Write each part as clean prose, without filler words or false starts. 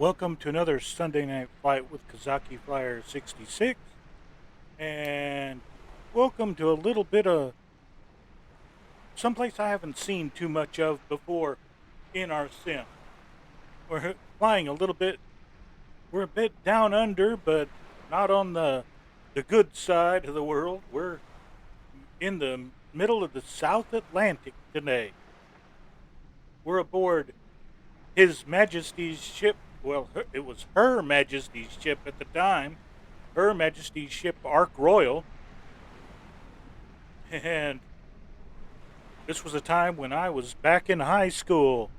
Welcome to another Sunday Night Flight with Kazaki Flyer 66. And welcome to a little bit of someplace I haven't seen too much of before in our sim. We're flying a little bit, we're a bit down under, but not on the good side of the world. We're in the middle of the South Atlantic today. We're aboard His Majesty's ship. Well, it was Her Majesty's ship at the time, Her Majesty's ship Ark Royal. And this was a time when I was back in high school,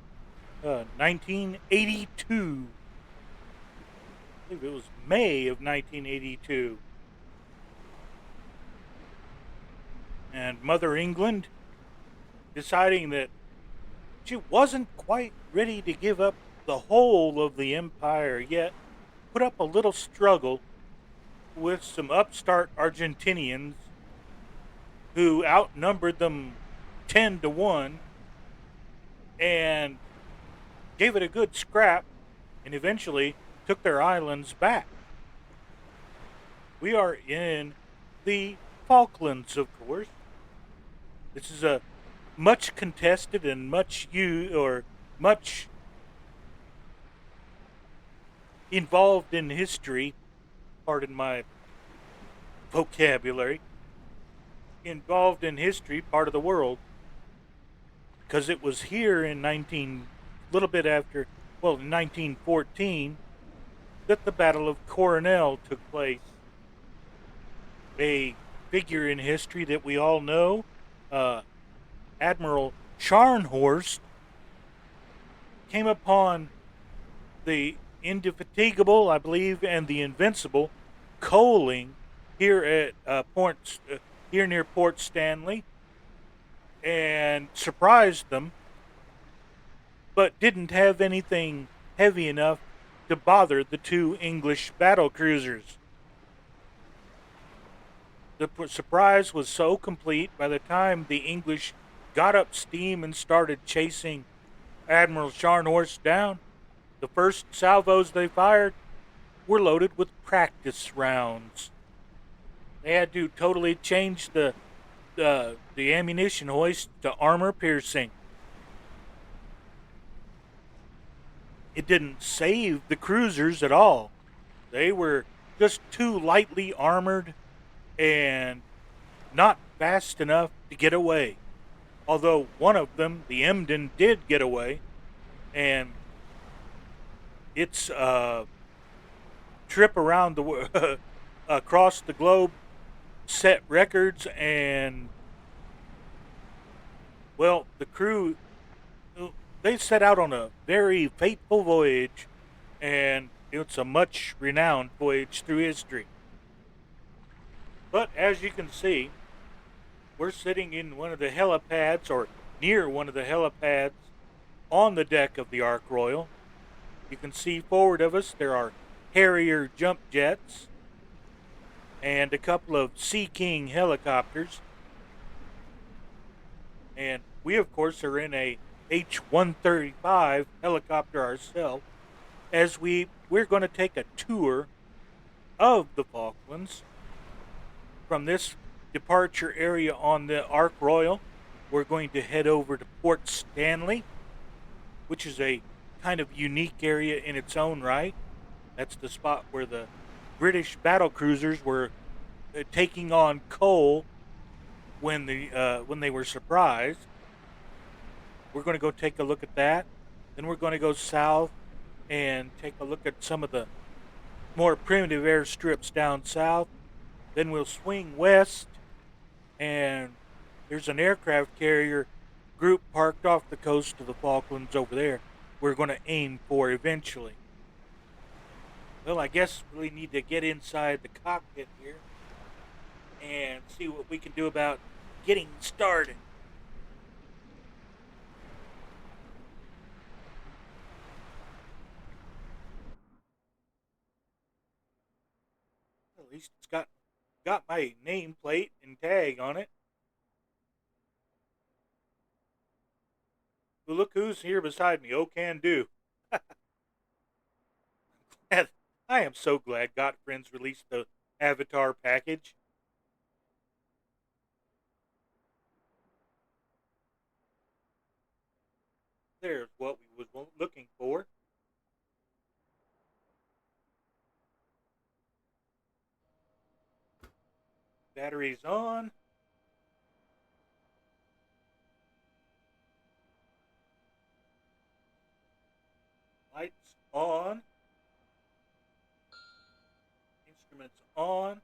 1982. I believe it was May of 1982. And Mother England, deciding that she wasn't quite ready to give up the whole of the empire yet, put up a little struggle with some upstart Argentinians who outnumbered them 10 to 1 and gave it a good scrap and eventually took their islands back. We are in the Falklands, of course. This is a much contested and much involved in history, pardon my vocabulary, involved in history part of the world, because it was here in 19 little bit after, well, in 1914, that the Battle of Coronel took place. A figure in history that we all know, Admiral Scharnhorst, came upon the Indefatigable, I believe, and the Invincible coaling here at here near Port Stanley, and surprised them, but didn't have anything heavy enough to bother the two English battle cruisers. The surprise was so complete by the time the English got up steam and started chasing Admiral Scharnhorst down. The first salvos they fired were loaded with practice rounds. They had to totally change the ammunition hoist to armor piercing. It didn't save the cruisers at all. They were just too lightly armored and not fast enough to get away. Although one of them, the Emden, did get away, and its trip around the across the globe set records, and well, the crew, they set out on a very fateful voyage, and it's a much renowned voyage through history. But as you can see, we're sitting in one of the helipads, or near one of the helipads, on the deck of the Ark Royal. You can see forward of us there are Harrier jump jets and a couple of Sea King helicopters. And we, of course, are in a H-135 helicopter ourselves, as we're going to take a tour of the Falklands from this departure area on the Ark Royal. We're going to head over to Port Stanley, which is a kind of unique area in its own right. That's the spot where the British battle cruisers were taking on coal when they were surprised. We're going to go take a look at that. Then we're going to go south and take a look at some of the more primitive airstrips down south. Then we'll swing west, and there's an aircraft carrier group parked off the coast of the Falklands over there. We're going to aim for eventually. Well, I guess we need to get inside the cockpit here and see what we can do about getting started. At least it's got my nameplate and tag on it. Well, look who's here beside me. Oh, can do. I am so glad Got Friends released the Avatar package. There's what we was looking for. Batteries on. Lights on. Instruments on.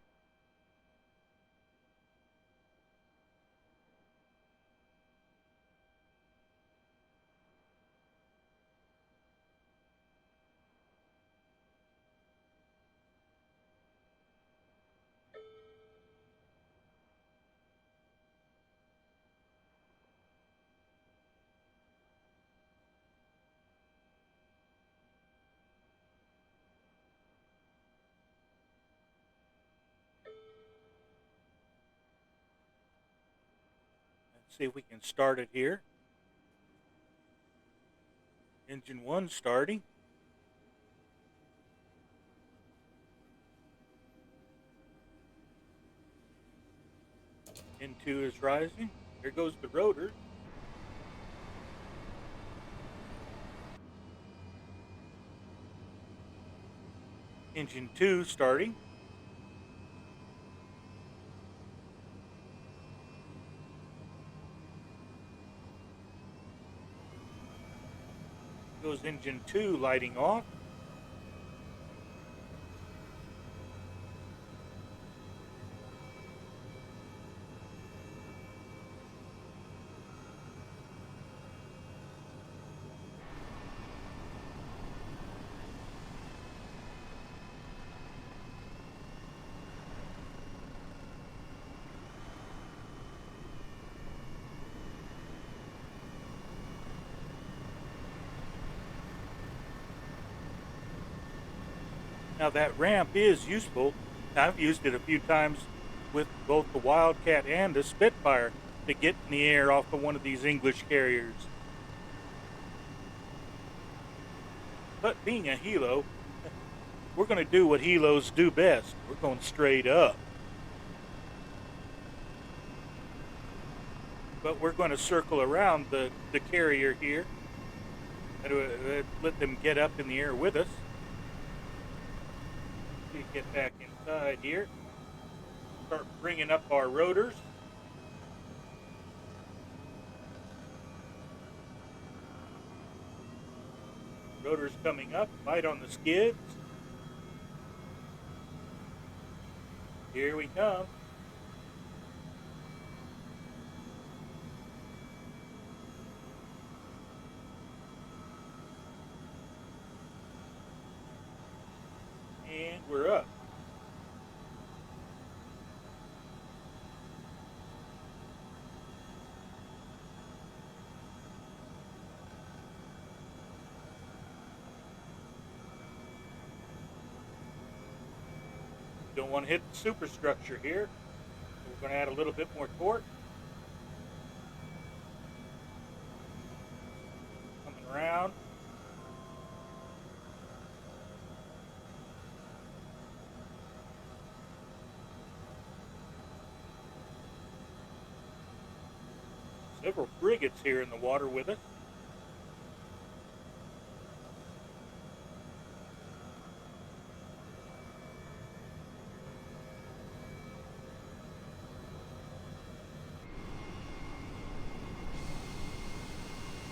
Let's see if we can start it here. Engine 1 starting. Engine 2 is rising. There goes the rotor. Engine 2 starting. Goes engine 2 lighting off. Now that ramp is useful. I've used it a few times with both the Wildcat and the Spitfire to get in the air off of one of these English carriers. But being a helo, we're going to do what helos do best. We're going straight up. But we're going to circle around the carrier here and let them get up in the air with us. We get back inside here. Start bringing up our rotors. Rotors coming up, light on the skids. Here we come. And we're up. Don't want to hit the superstructure here. So we're going to add a little bit more torque. Coming around. Several frigates here in the water with us.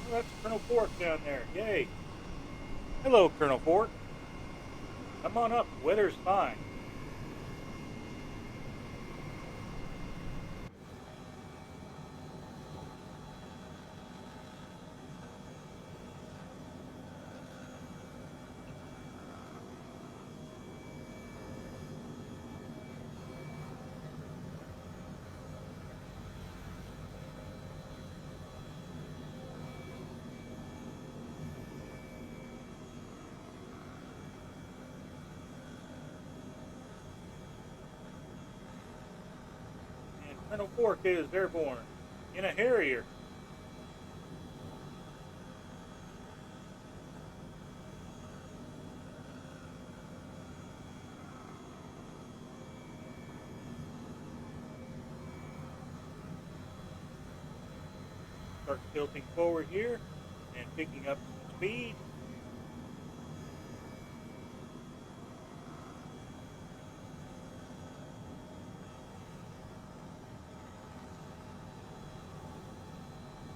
Oh, that's Colonel Fork down there. Yay. Hello, Colonel Fork. Come on up. The weather's fine. Colonel Fork is airborne in a Harrier. Start tilting forward here and picking up some speed.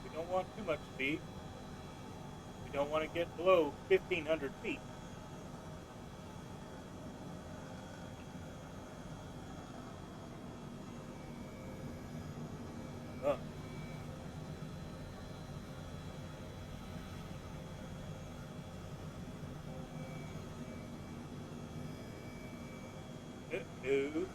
We don't want too much speed. We don't want to get below 1,500 feet. Uh. Uh-oh.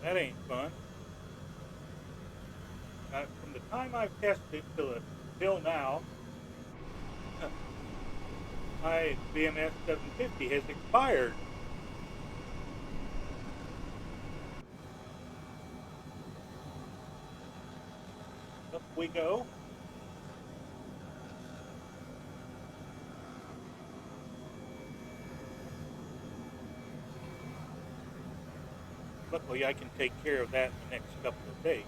That ain't fun. From the time I've tested till now, my BMS 750 has expired. Up we go. Luckily, I can take care of that in the next couple of days.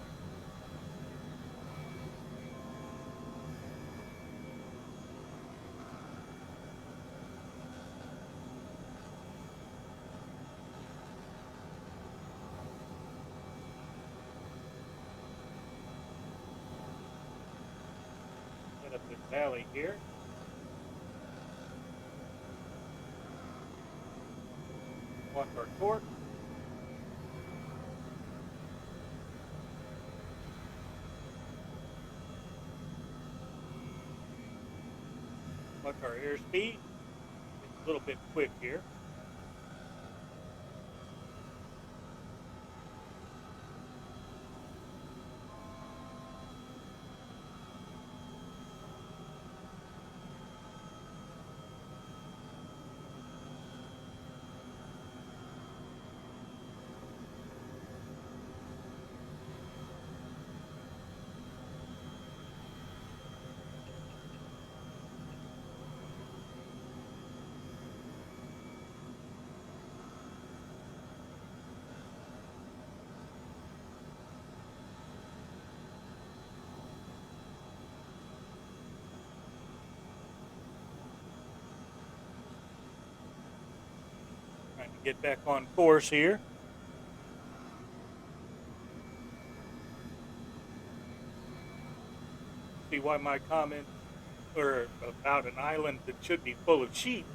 Head up this valley here. Watch our torque. Watch our airspeed. It's a little bit quick here. Trying to get back on course here. See why my comments are about an island that should be full of sheep.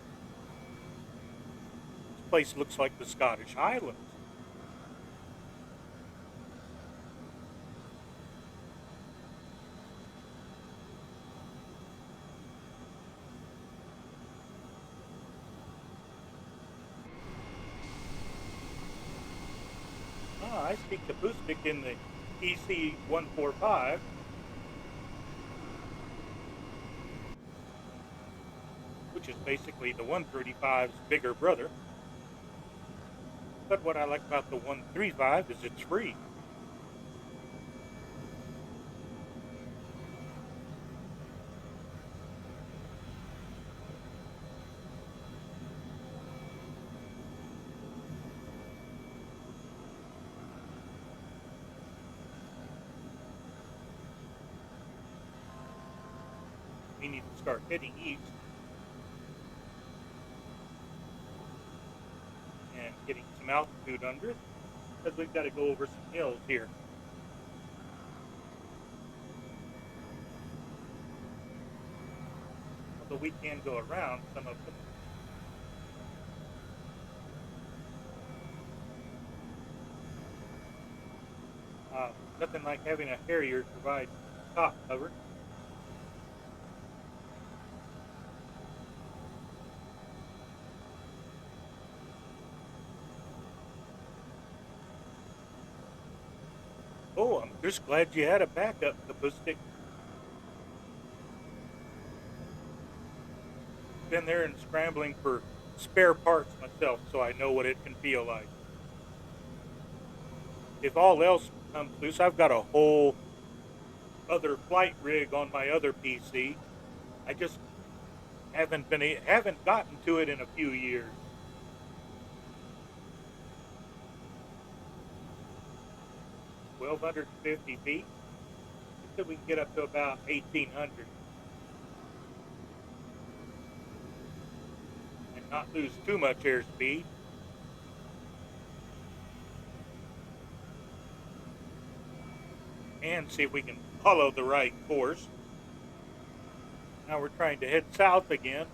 This place looks like the Scottish Highlands. I speak Kapustik in the EC-145. Which is basically the 135's bigger brother. But what I like about the 135 is it's free. We need to start heading east and getting some altitude under it, because we've got to go over some hills here. Although we can go around some of them. Nothing like having a Harrier provide top cover. Oh, I'm just glad you had a backup acoustic. Been there and scrambling for spare parts myself, so I know what it can feel like. If all else comes loose, I've got a whole other flight rig on my other PC. I just haven't gotten to it in a few years. 1,250 feet. I said we can get up to about 1,800 and not lose too much airspeed. And see if we can follow the right course. Now we're trying to head south again.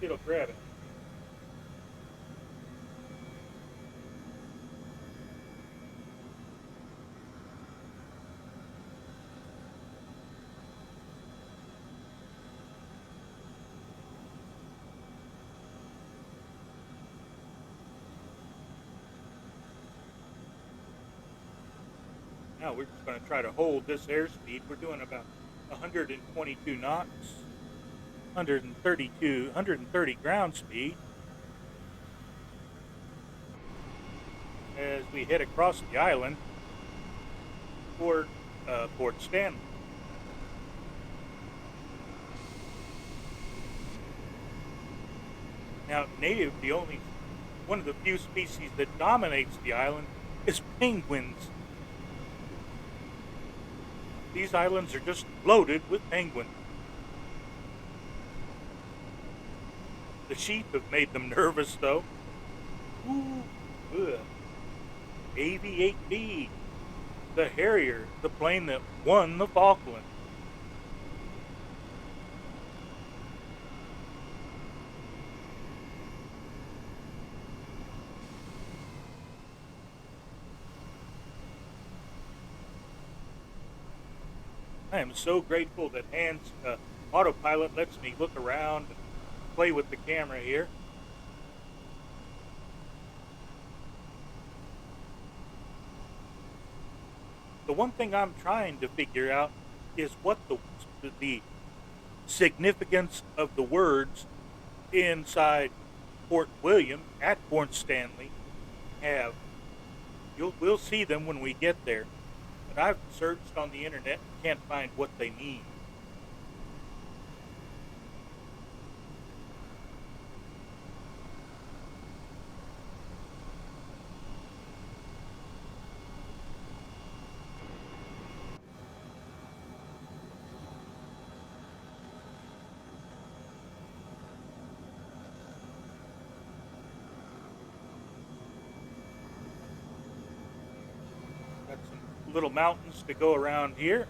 It'll grab it. Now we're just going to try to hold this airspeed. We're doing about 122 knots, 130 ground speed. As we head across the island toward Port Stanley. Now, native, one of the few species that dominates the island is penguins. These islands are just loaded with penguins. The sheep have made them nervous, though. Ooh, ugh. AV-8B, the Harrier, the plane that won the Falklands. I am so grateful that autopilot lets me look around and play with the camera here. The one thing I'm trying to figure out is what the significance of the words inside Fort William at Port Stanley have. We'll see them when we get there, but I've searched on the internet and can't find what they mean. Got some little mountains to go around here.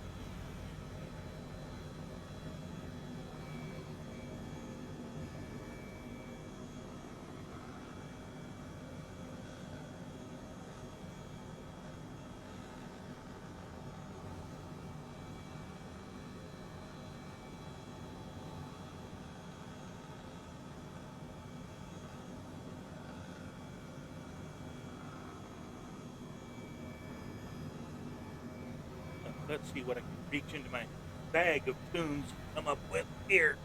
Let's see what I can reach into my bag of tunes and come up with here.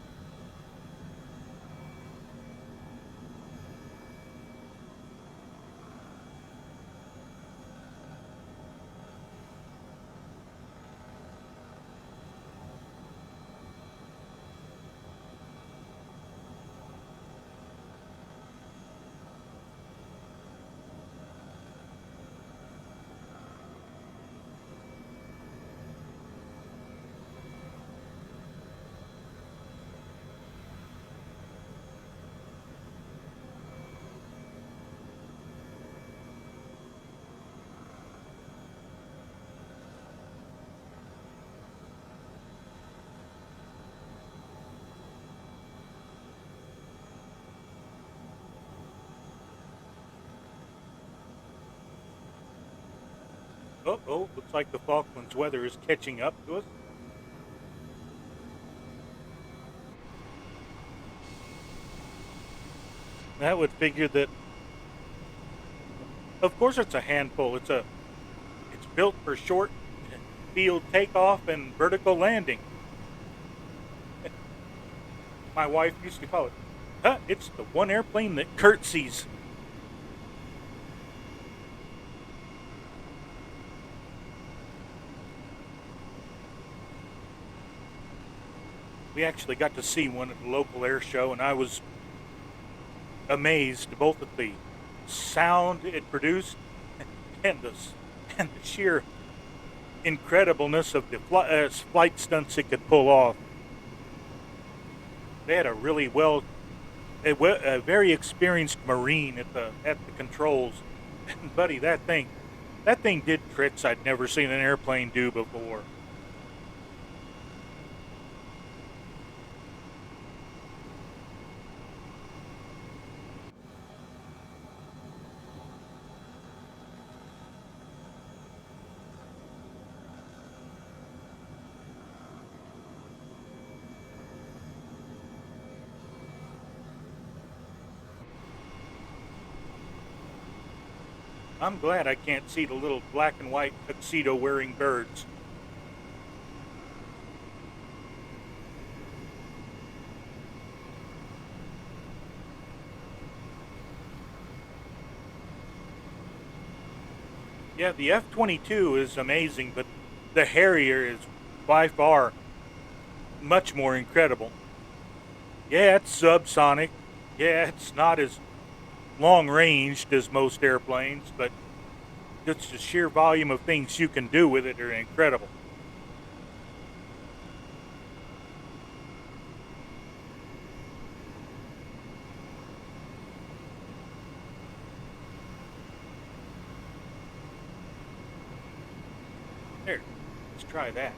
Uh-oh, looks like the Falklands weather is catching up to us. That would figure that, of course, it's a handful. It's built for short field takeoff and vertical landing. My wife used to call it, it's the one airplane that curtsies. We actually got to see one at the local air show, and I was amazed both at the sound it produced and the sheer incredibleness of the flight stunts it could pull off. They had a very experienced Marine at the controls. And buddy, that thing did tricks I'd never seen an airplane do before. I'm glad I can't see the little black and white tuxedo wearing birds. Yeah, the F-22 is amazing, but the Harrier is by far much more incredible. Yeah, it's subsonic. Yeah, it's not as long ranged as most airplanes, but just the sheer volume of things you can do with it are incredible. There, let's try that.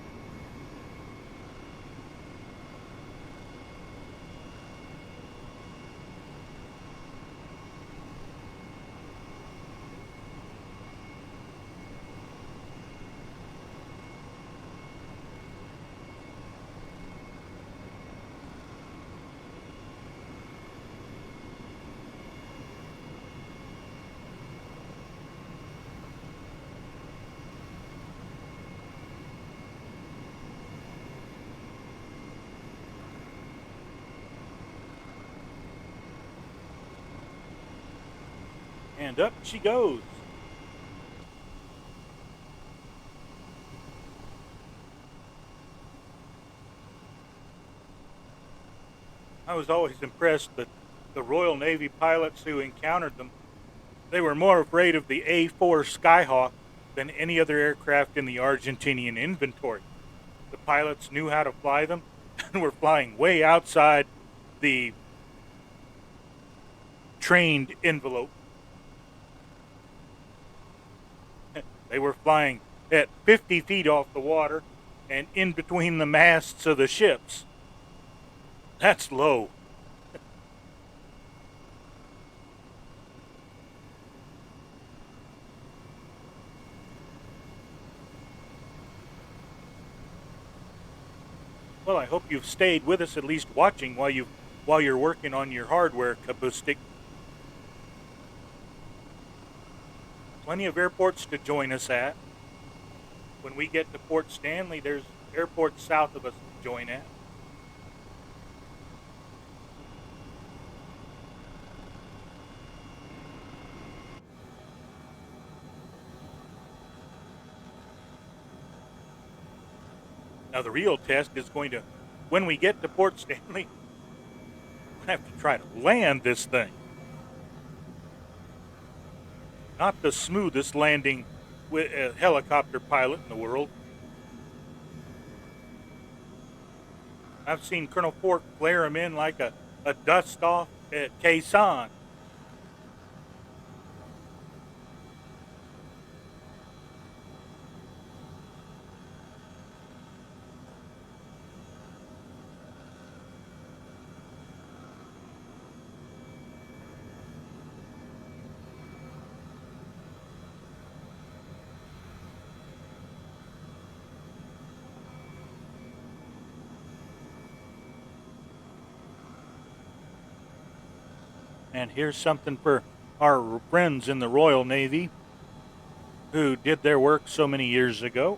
And up she goes. I was always impressed that the Royal Navy pilots who encountered them, they were more afraid of the A-4 Skyhawk than any other aircraft in the Argentinian inventory. The pilots knew how to fly them and were flying way outside the trained envelope. They were flying at 50 feet off the water and in between the masts of the ships. That's low. Well, I hope you've stayed with us at least watching while you're working on your hardware, Kabustik. Plenty of airports to join us at. When we get to Port Stanley, there's airports south of us to join at. Now, the real test is going to, when we get to Port Stanley, I have to try to land this thing. Not the smoothest landing with a helicopter pilot in the world. I've seen Colonel Fork flare him in like a dust off at Quezon. And here's something for our friends in the Royal Navy who did their work so many years ago.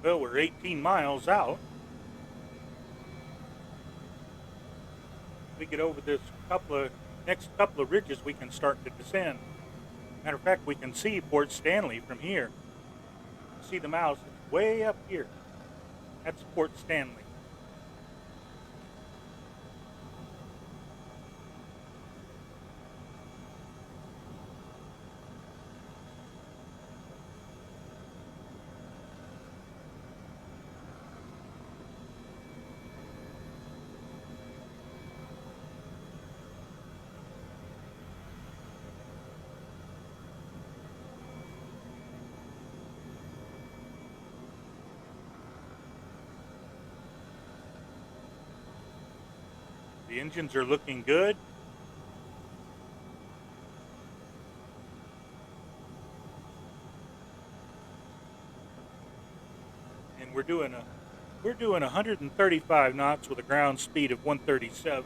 Well, we're 18 miles out. We get over this next couple of ridges, we can start to descend. Matter of fact, we can see Port Stanley from here. See the mouse? It's way up here. That's Port Stanley. The engines are looking good. And we're doing 135 knots with a ground speed of 137.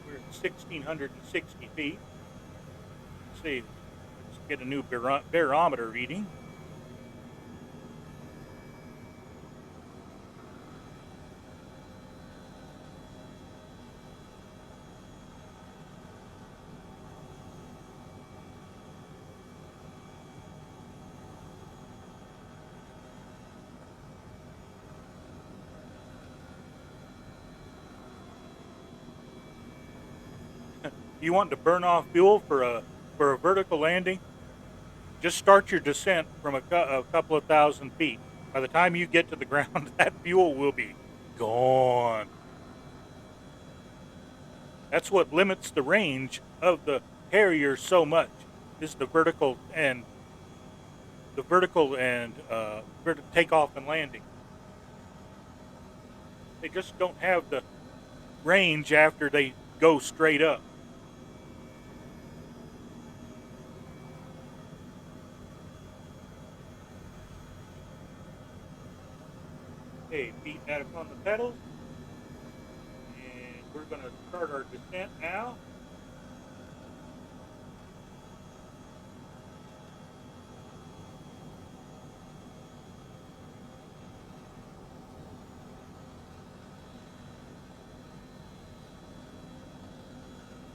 We're at 1,660 feet. Let's see, let's get a new barometer reading. You want to burn off fuel for a vertical landing? Just start your descent from a couple of thousand feet. By the time you get to the ground, that fuel will be gone. That's what limits the range of the Harrier so much, is the vertical takeoff and landing. They just don't have the range after they go straight up. Okay, feet back on the pedals. And we're going to start our descent now.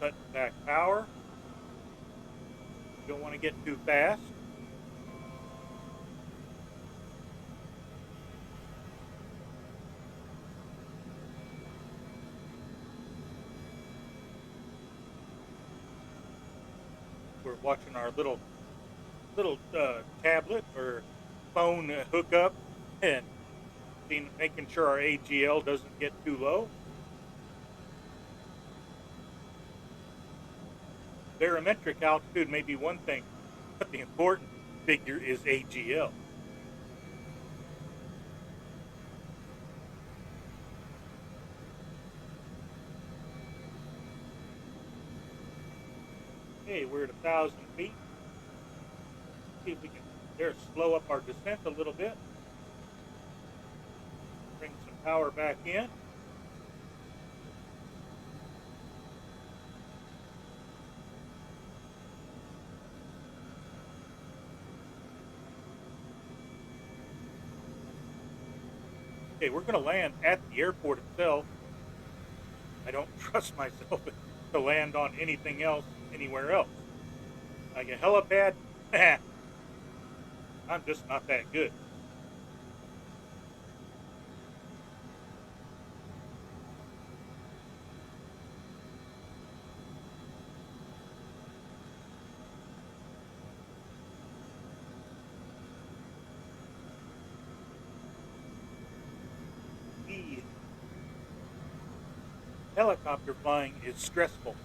Cut back power. You don't want to get too fast. We're watching our little tablet or phone hookup and making sure our AGL doesn't get too low. Barometric altitude may be one thing, but the important figure is AGL. Okay, we're at 1,000 feet. See if we can slow up our descent a little bit. Bring some power back in. Okay, we're going to land at the airport itself. I don't trust myself to land on anything else anywhere else. Like a helipad, I'm just not that good. helicopter flying is stressful.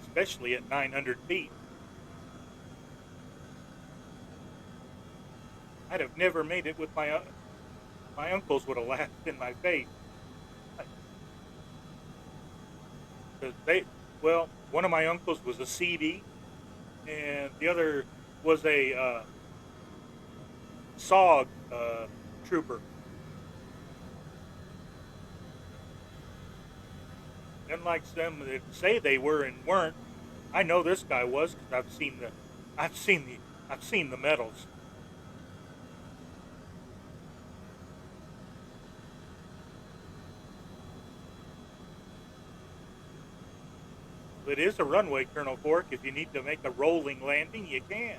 Especially at 900 feet. I'd have never made it with my uncles would have laughed in my face. Because one of my uncles was a CD, and the other was a SOG trooper. Unlike some that say they were and weren't, I know this guy was because I've seen the medals. It is a runway, Colonel Fork. If you need to make a rolling landing, you can.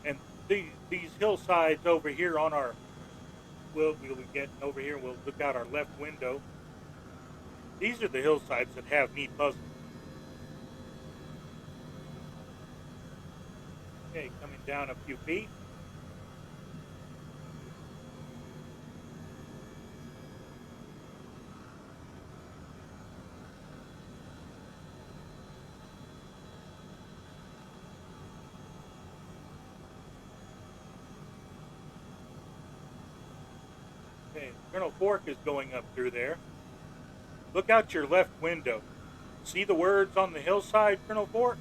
And these hillsides over here on our, we'll be getting over here. We'll look out our left window. These are the hillsides that have me puzzled. Okay, coming down a few feet. Okay, Colonel Fork is going up through there. Look out your left window. See the words on the hillside, Colonel Fork?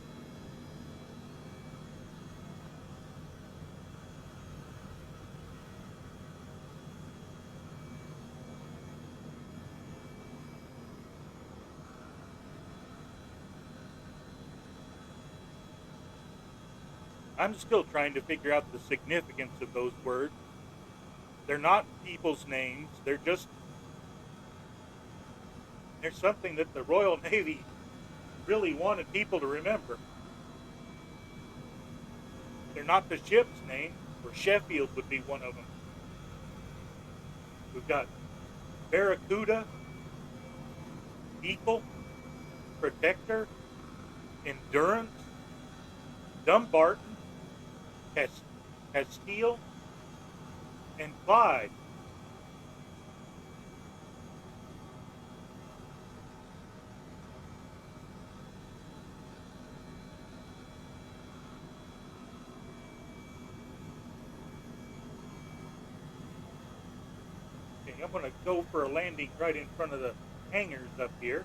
I'm still trying to figure out the significance of those words. They're not people's names. They're something that the Royal Navy really wanted people to remember. They're not the ship's name, or Sheffield would be one of them. We've got Barracuda, Eagle, Protector, Endurance, Dumbarton, Castile, and Clyde. Okay, I'm going to go for a landing right in front of the hangars up here.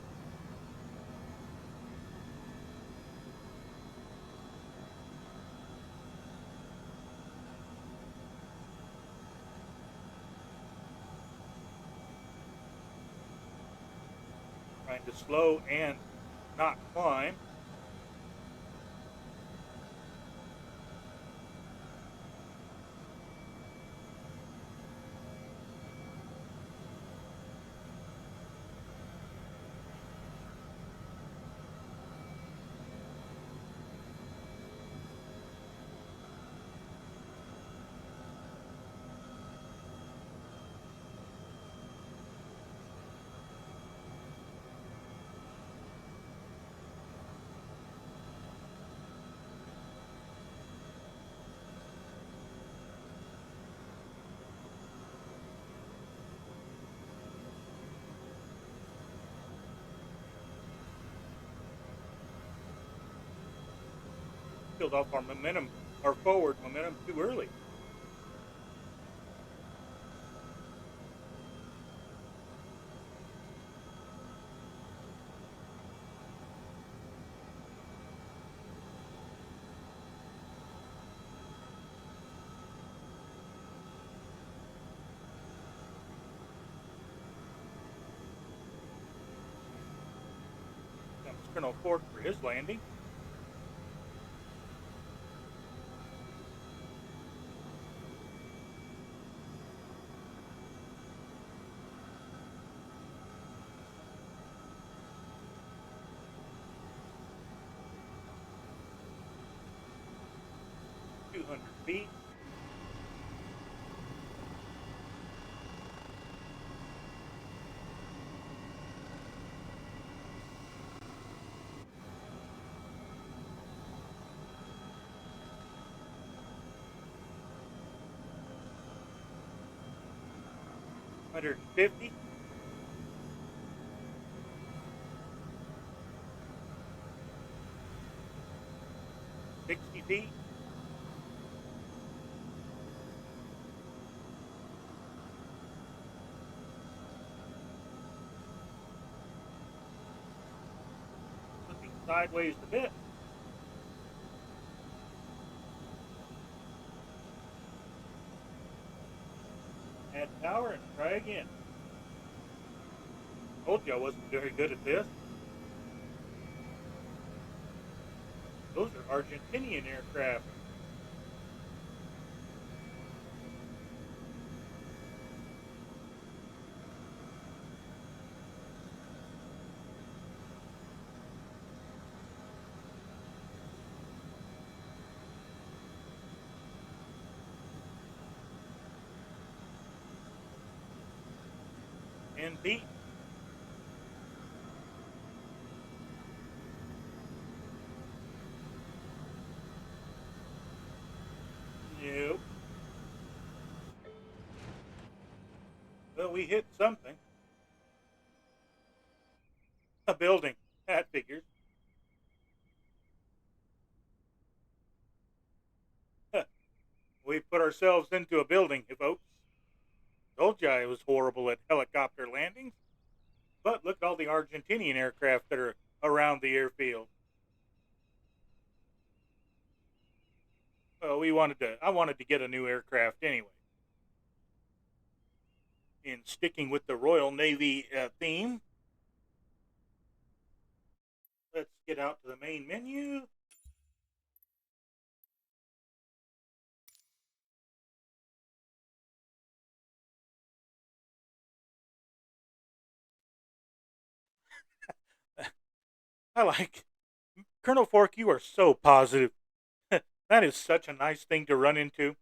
Trying to slow and not climb. Killed off our forward momentum too early. Comes Colonel Fork for his landing. feet. Hundred and 50. 60 feet. 'Flipping sideways a bit. Add power and try again. Told you I wasn't very good at this. Those are Argentinian aircraft. And feet. Nope. Well, we hit something. A building. That figures. We put ourselves into a building, folks. Told you I was horrible at helicopter landings. But look at all the Argentinian aircraft that are around the airfield. Well, I wanted to get a new aircraft anyway. In sticking with the Royal Navy theme, let's get out to the main menu. I like Colonel Fork. You are so positive. That is such a nice thing to run into.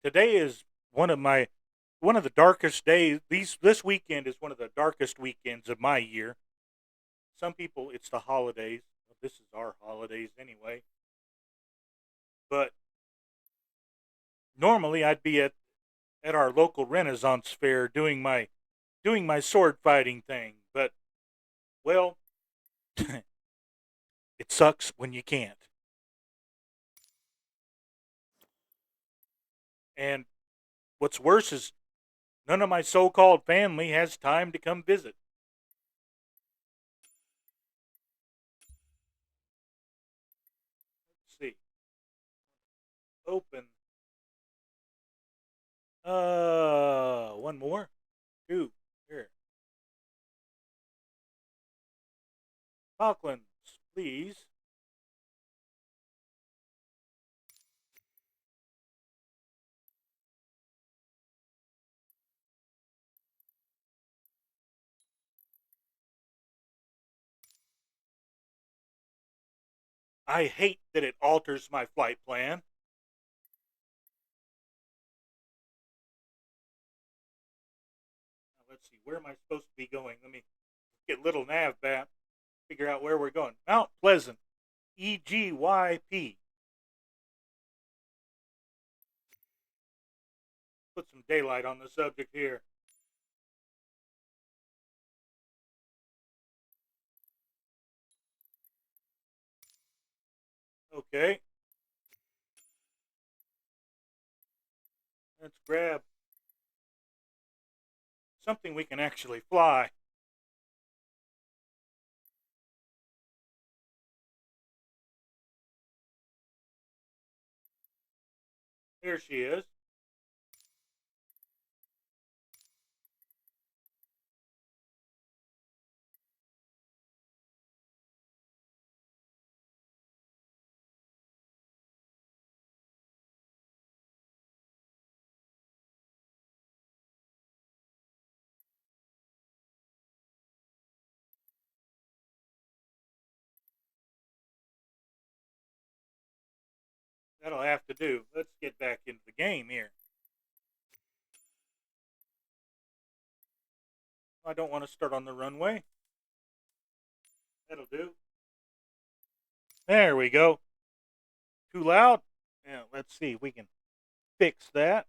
Today is one of the darkest days. This weekend is one of the darkest weekends of my year. Some people, it's the holidays. Well, this is our holidays anyway. But normally I'd be at our local Renaissance fair doing my sword fighting thing. But well, it sucks when you can't. And what's worse is none of my so-called family has time to come visit. Let's see. Open. One more. Two. Here. Falklands, please. I hate that it alters my flight plan. Now, let's see. Where am I supposed to be going? Let me get little nav back. Figure out where we're going. Mount Pleasant. EGYP. Put some daylight on the subject here. Okay. Let's grab something we can actually fly. There she is. That'll have to do. Let's get back into the game here. I don't want to start on the runway. That'll do. There we go. Too loud? Yeah, let's see if we can fix that.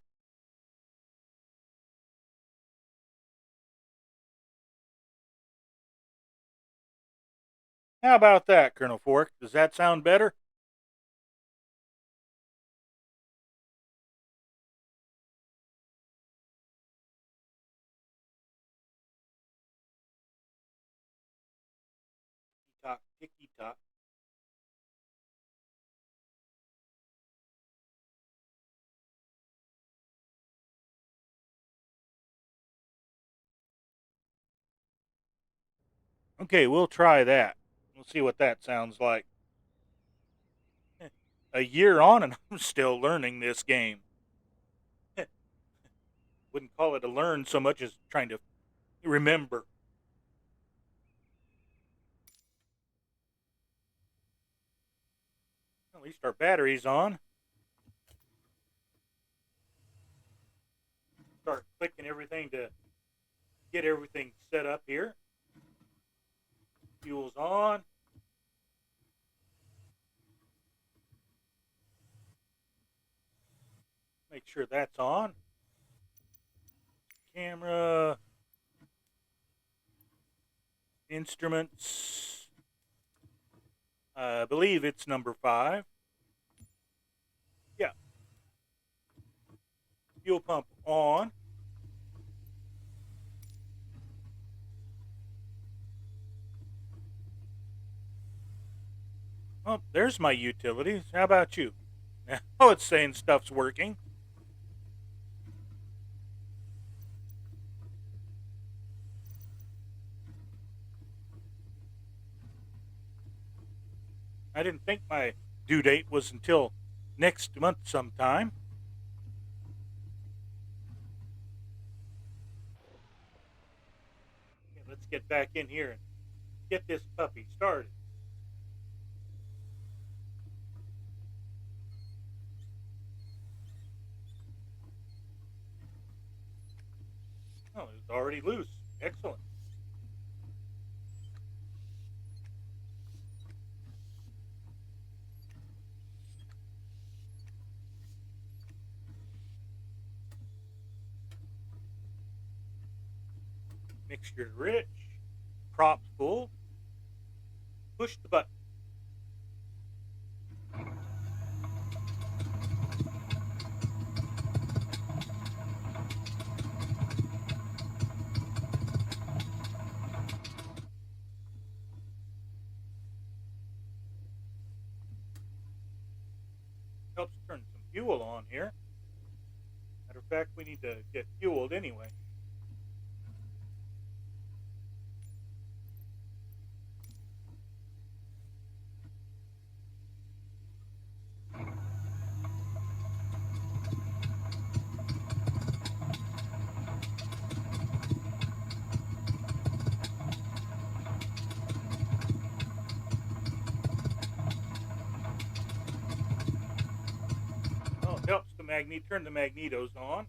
How about that, Colonel Fork? Does that sound better? Ticky-tock, ticky-tock. Okay, we'll try that. We'll see what that sounds like. A year on and I'm still learning this game. Wouldn't call it a learn so much as trying to remember. At least our battery's on. Start clicking everything to get everything set up here. Fuel's on. Make sure that's on. Camera. Instruments. I believe it's number 5. Yeah. Fuel pump on. Oh, there's my utilities. How about you? Oh, it's saying stuff's working. I didn't think my due date was until next month sometime. Okay, let's get back in here and get this puppy started. Oh, it's already loose. Excellent. Mixture rich. Props full. Push the button. Helps turn some fuel on here. Matter of fact, we need to get fueled anyway. Oh, it helps the turn the magnetos on.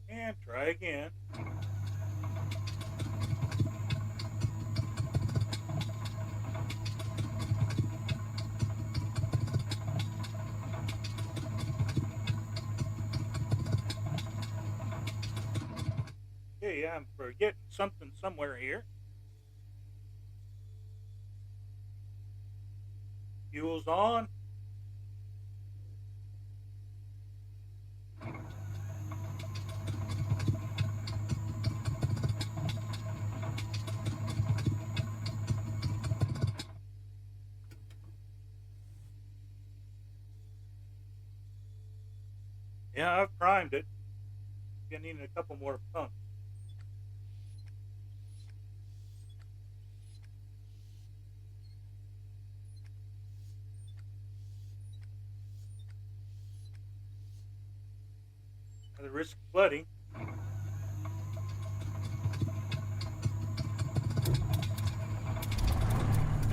And try again. Okay, I'm forgetting something somewhere here. Fuel's on. Yeah, I've primed it. I need a couple more pumps. at the risk of flooding.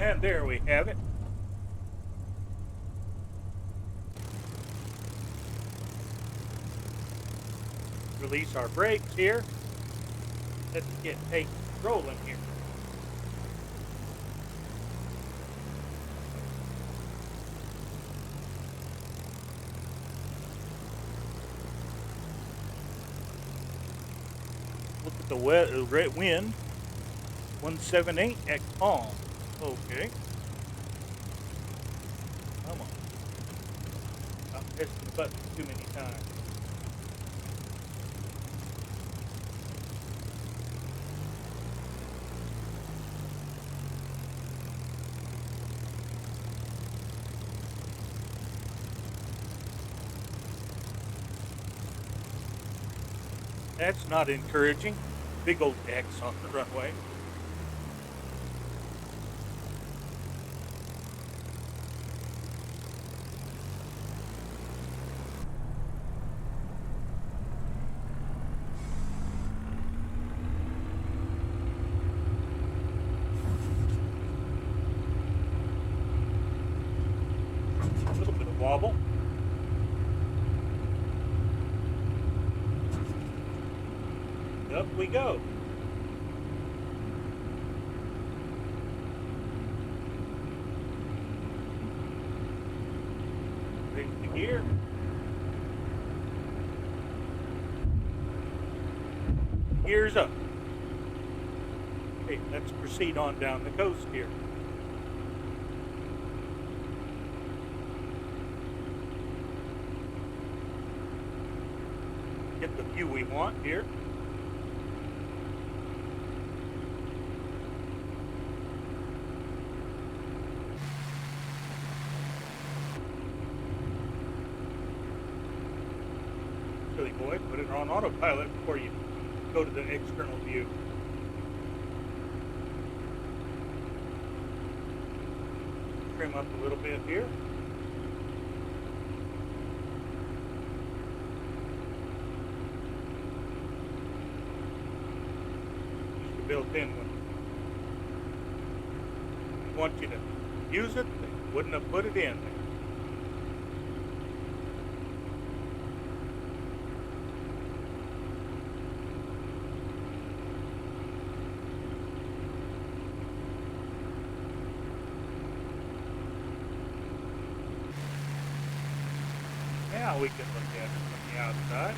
And there we have it. Release our brakes here. Let's get things rolling here. Look at the wind. 178 at calm. Okay. Come on. I'm pressing the button too many times. That's not encouraging. Big old X on the runway. A little bit of wobble. Up we go. Raise the gear. Gears up. Okay, let's proceed on down the coast here. Get the view we want here. Silly boy, put it on autopilot before you go to the external view. Trim up a little bit here. Use the built-in one. If you want you to use it, they wouldn't have put it in there. Now we can look at it from the outside.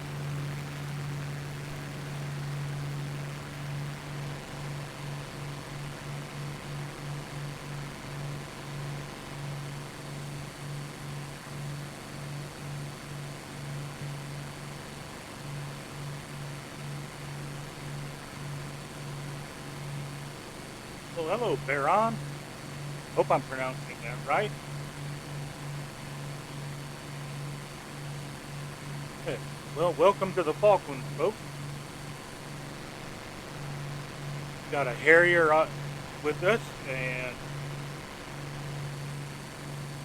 Well, hello, Baron. Hope I'm pronouncing that right. Okay. Well, welcome to the Falklands, folks. Got a Harrier with us, and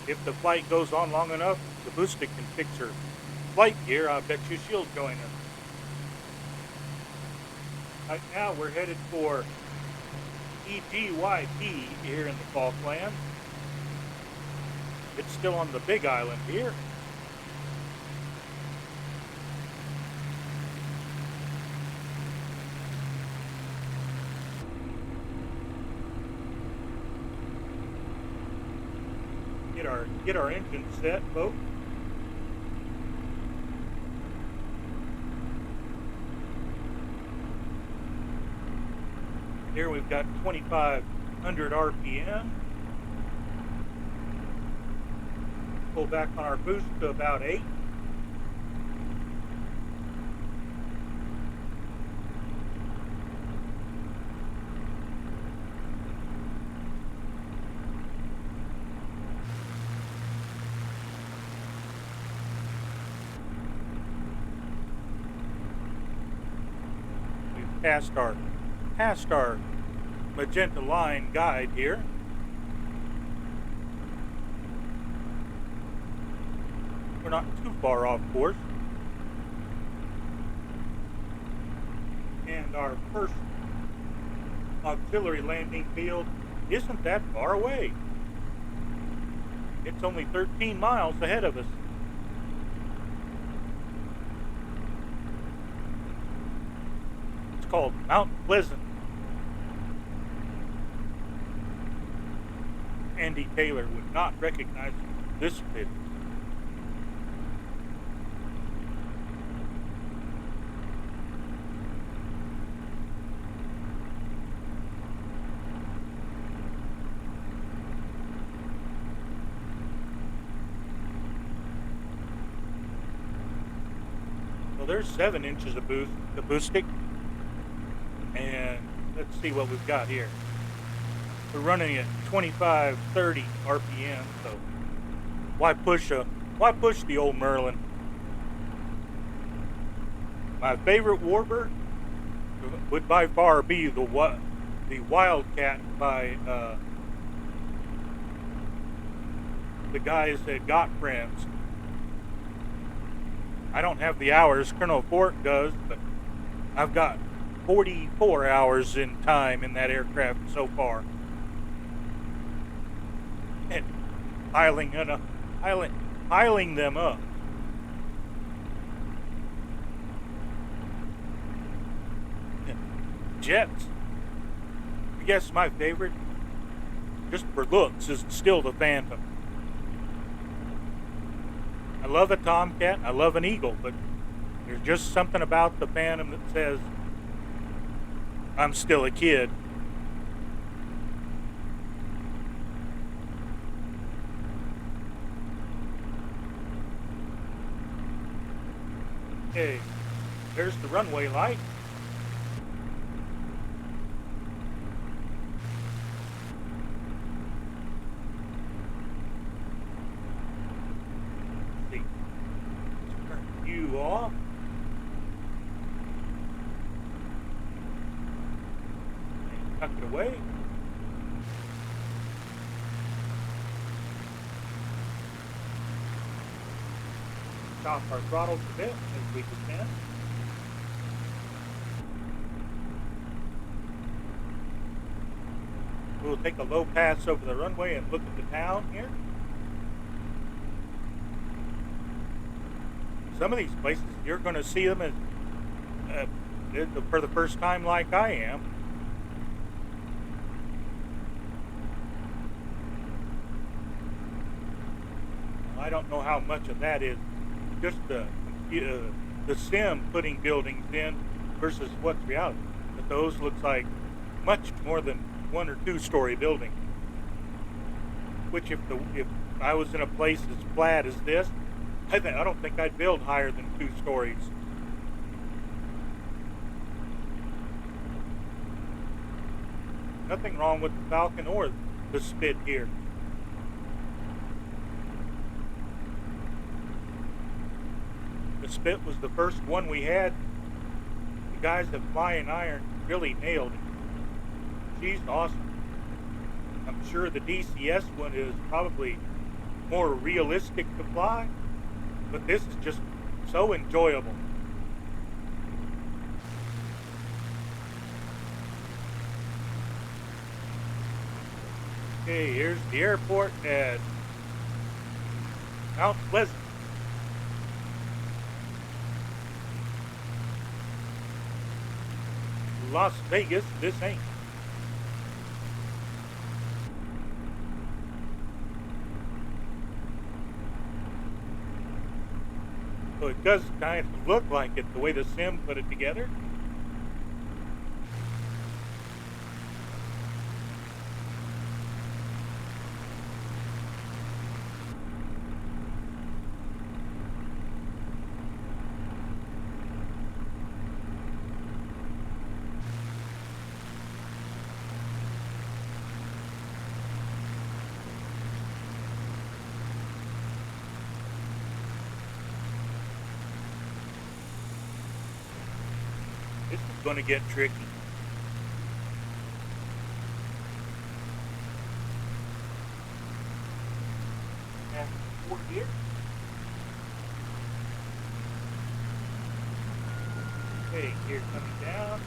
if the flight goes on long enough, the booster can fix her flight gear. I bet you she'll join us. Right now, we're headed for EGYP here in the Falklands. It's still on the Big Island here. Get our engine set, folks. Here we've got 2,500 RPM. Pull back on our boost to about 8. Past our magenta line guide here. We're not too far off course. our first auxiliary landing field isn't that far away. It's only 13 miles ahead of us. It's called Mount Pleasant. Andy Taylor would not recognize this pit. Well, there's 7 inches of acoustic, and let's see what we've got here. We're running at 25, 30 RPM, so why push the old Merlin? My favorite warbird would by far be the Wildcat by the guys at Got Friends. I don't have the hours Colonel Fort does, but I've got 44 hours in time in that aircraft so far. And piling them up. Jets. I guess my favorite, just for looks, is still the Phantom. I love a Tomcat, I love an Eagle, but there's just something about the Phantom that says I'm still a kid. Okay, there's the runway light. Let's see. Let's turn you off. And tuck it away. Stop our throttles a bit as we descend. We'll take a low pass over the runway and look at the town here. Some of these places you're going to see them as for the first time, like I am. I don't know how much of that is just the sim putting buildings in versus what's reality. But those looks like much more than 1 or 2 story building. Which if I was in a place as flat as this, I don't think I'd build higher than 2 stories. Nothing wrong with the Falcon or the Spit here. The Spit was the first one we had. The guys at Flying Iron really nailed it. She's awesome. I'm sure the DCS one is probably more realistic to fly, but this is just so enjoyable. Okay, here's the airport at Mount Pleasant. Las Vegas, this ain't. So it does kind of look like it, the way the sim put it together. This is going to get tricky. And forward here. Okay, gear coming down.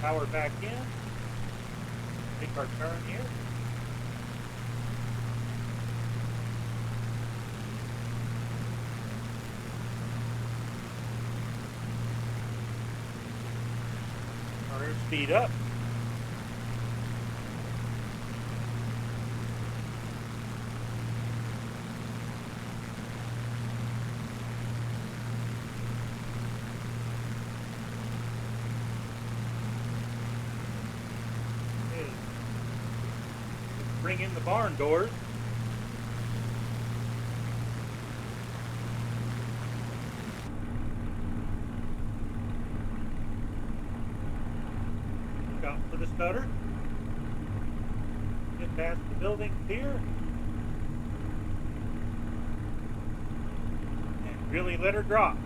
Power back in. Take our turn here. Our airspeed up. Bring in the barn doors. Look out for the stutter. Get past the buildings here. And really let her drop.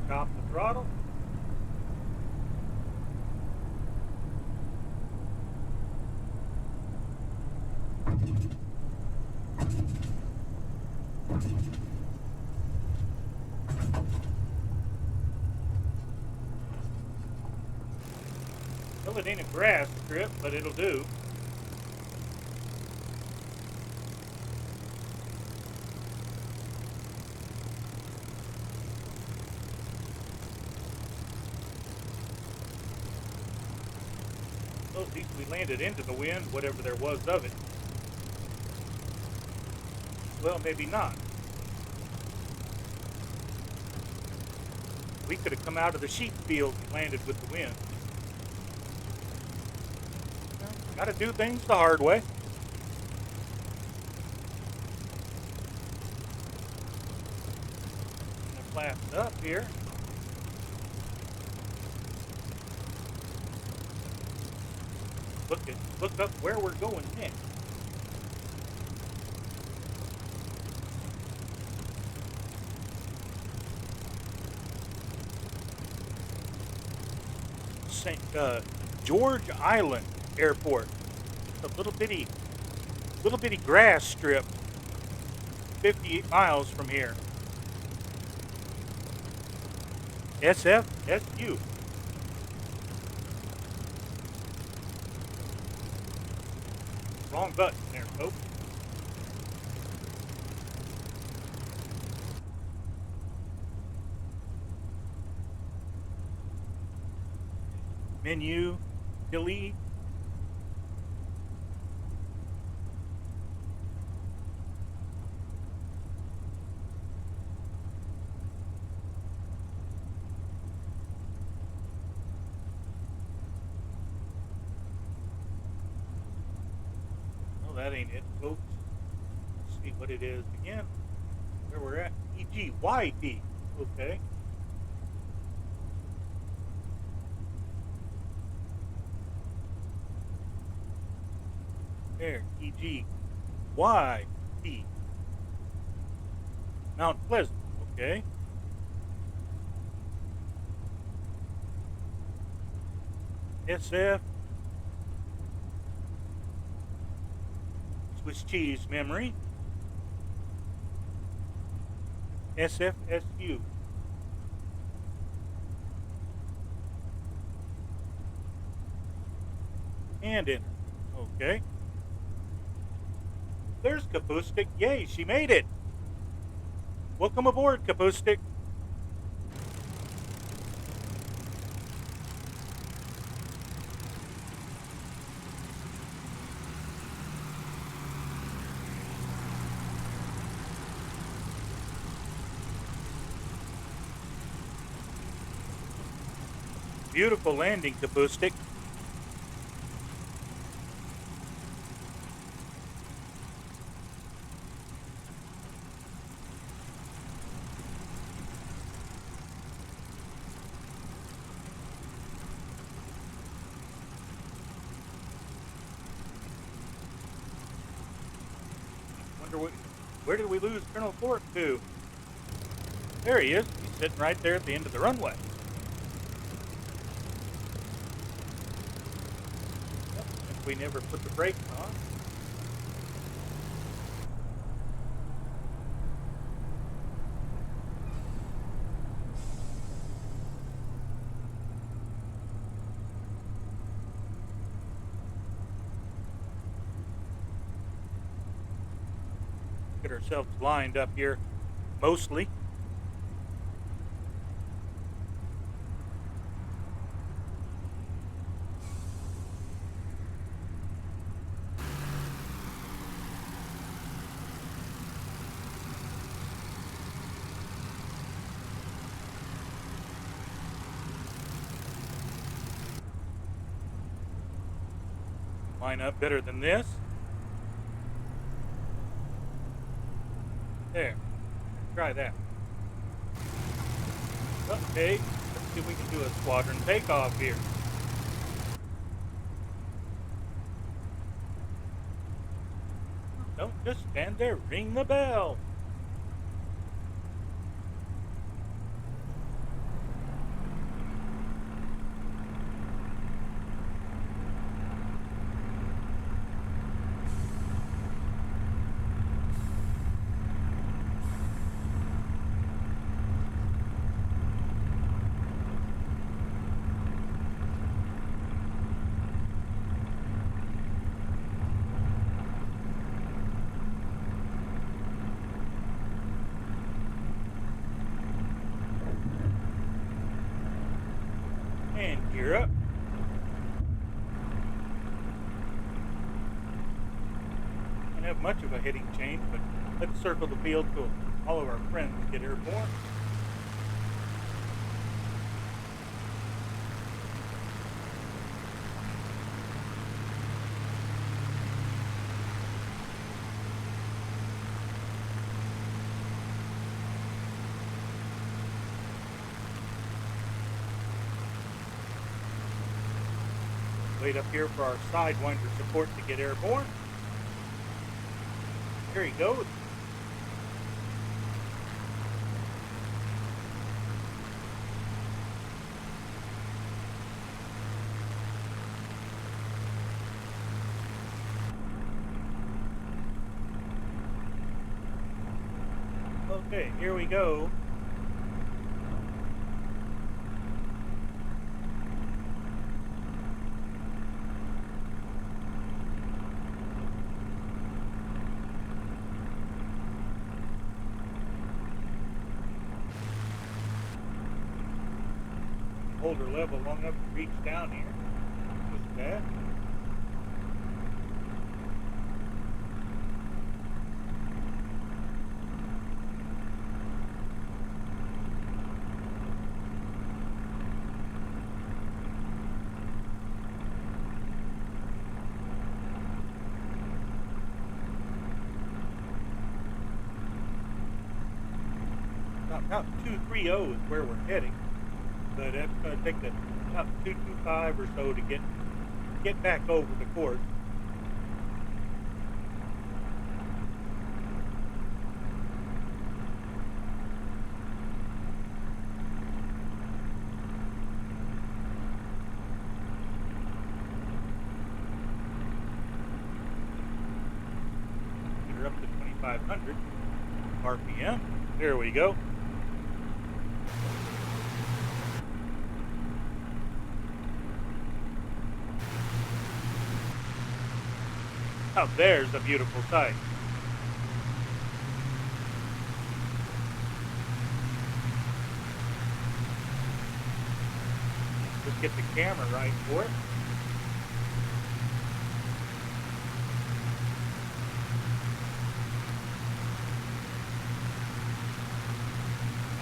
Chop the throttle. Well, it ain't a grass strip, but it'll do. Well, at least we landed into the wind, whatever there was of it. Well, maybe not. We could have come out of the sheep field and landed with the wind. Gotta do things the hard way. And the flaps up here. Look up where we're going next. George Island Airport. It's a little bitty grass strip 58 miles from here. SFSU. Wrong button there, folks. Menu, delete. That ain't it, folks. Let's see what it is again. Where we're at. EGYP. Okay. There. EGYP. Mount Pleasant. Okay. SF. Swiss cheese memory. SFSU. And enter. Okay. There's Kapustik. Yay, she made it. Welcome aboard, Kapustik. Beautiful landing, Kapustik. Where did we lose Colonel Thorpe to? There he is. He's sitting right there at the end of the runway. If we never put the brakes on. get ourselves lined up here, mostly. Line up better than this. There. Try that. Okay, let's see if we can do a squadron takeoff here. Don't just stand there, ring the bell. And gear up. Don't have much of a heading change, but let's circle the field so all of our friends get airborne. Wait up here for our Sidewinder support to get airborne. There he goes. Okay, here we go. Hold her level long enough to reach down here. Just that. About 230 is where we're heading. But that's going to take about 225 or so to get back over the course. Get her up to 2,500 RPM. There we go. Now there's a beautiful sight. Just get the camera right for it.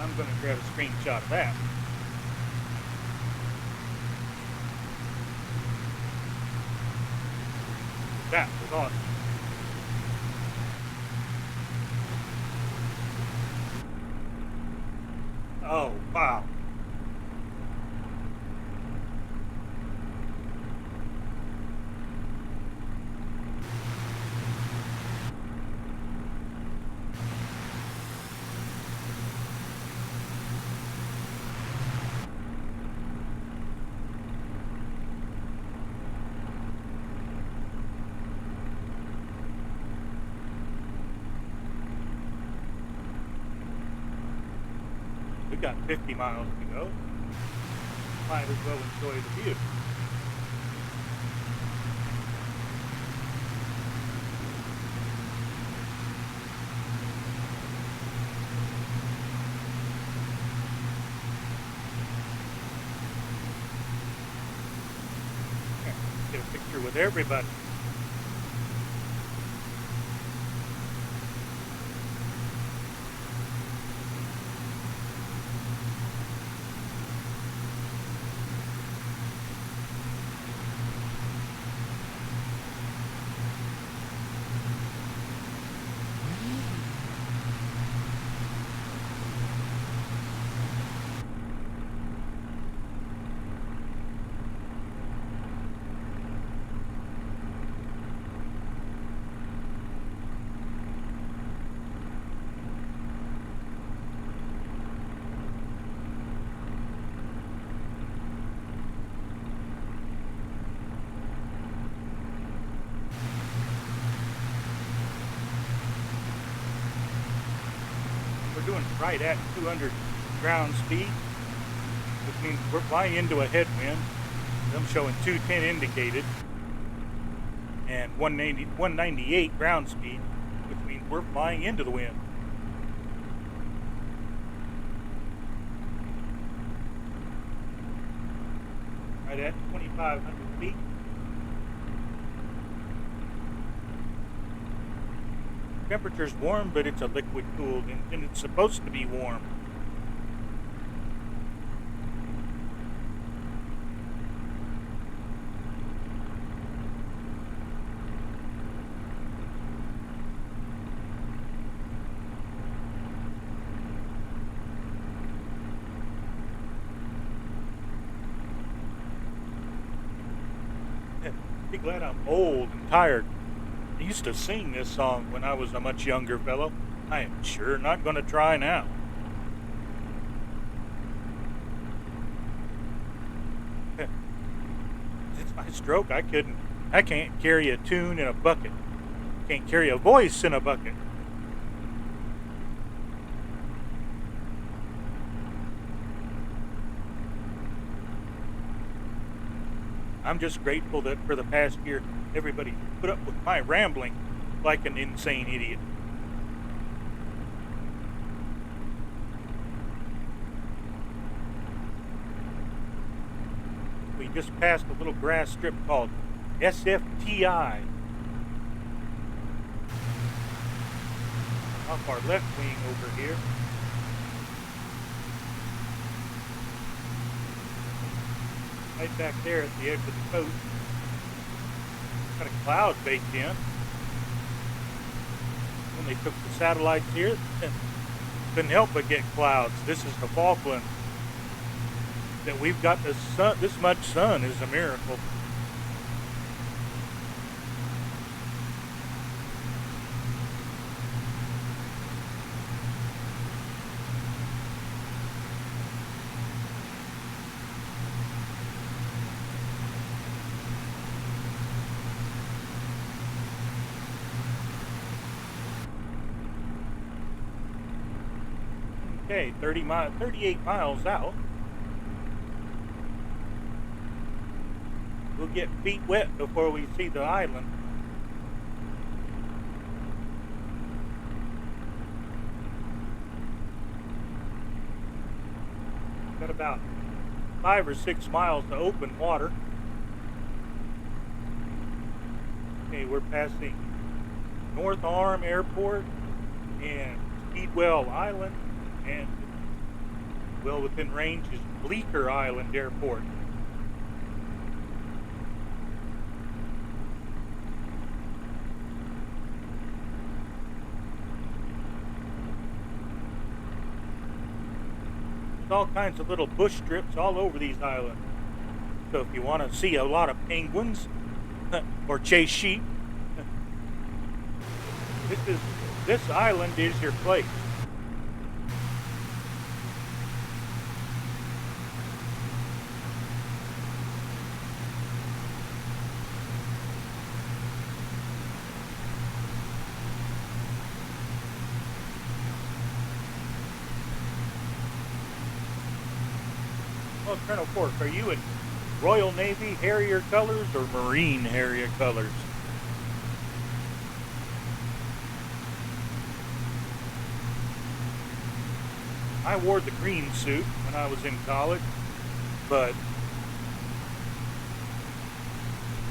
I'm going to grab a screenshot of that. That was awesome. Oh, wow. We've got 50 miles to go. Might as well enjoy the view. picture with everybody. We're doing right at 200 ground speed, which means we're flying into a headwind. I'm showing 210 indicated and 198 ground speed, which means we're flying into the wind. Right at 2,500 feet. Temperature's warm, but it's a liquid cooled and it's supposed to be warm. Be glad I'm old and tired. I used to sing this song when I was a much younger fellow. I am sure not going to try now. Since my stroke, I can't carry a tune in a bucket. Can't carry a voice in a bucket. I'm just grateful that for the past year, everybody put up with my rambling like an insane idiot. We just passed a little grass strip called SFTI. Off our left wing over here. Right back there at the edge of the coast. Got a cloud baked in. When they took the satellites here, couldn't help but get clouds. This is the Falklands. That we've got this much sun is a miracle. Okay, 38 miles out. We'll get feet wet before we see the island. Got about 5 or 6 miles to open water. Okay, we're passing North Arm Airport and Speedwell Island, and well within range is Bleecker Island Airport. There's all kinds of little bush strips all over these islands. So if you want to see a lot of penguins or chase sheep, this island is your place. Well, Colonel Fork, are you in Royal Navy Harrier colors or Marine Harrier colors? I wore the green suit when I was in college, but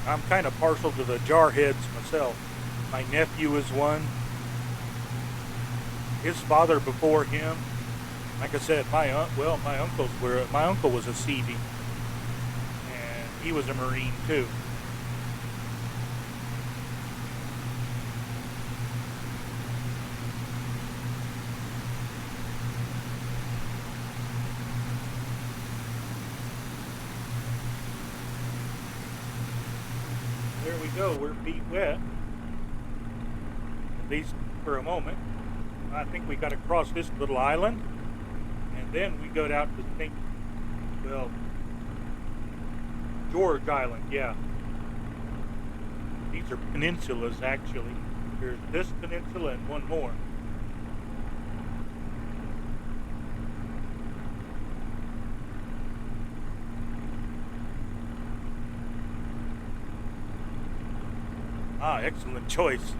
I'm kind of partial to the jarheads myself. My nephew is one. His father before him. Like I said, my uncle was a Seavey, and he was a Marine too. There we go. We're feet wet, at least for a moment. I think we got to cross this little island, and then we go down to George Island. Yeah, these are peninsulas actually. There's this peninsula and one more. Ah, excellent choice.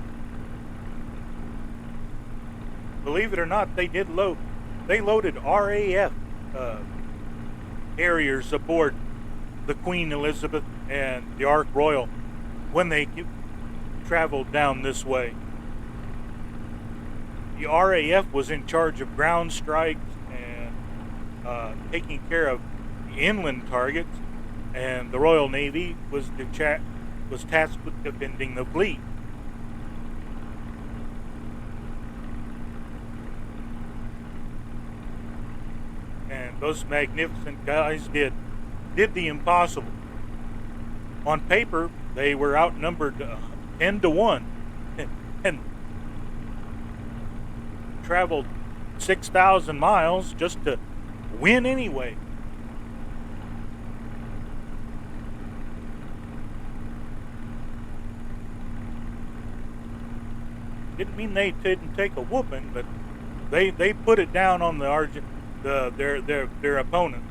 Believe it or not, they loaded RAF carriers aboard the Queen Elizabeth and the Ark Royal when they traveled down this way. The RAF was in charge of ground strikes and taking care of the inland targets, and the Royal Navy was tasked with defending the fleet. And those magnificent guys did the impossible. On paper, they were outnumbered 10 to 1 and traveled 6,000 miles just to win anyway. Didn't mean they didn't take a whooping, but they put it down on their opponents.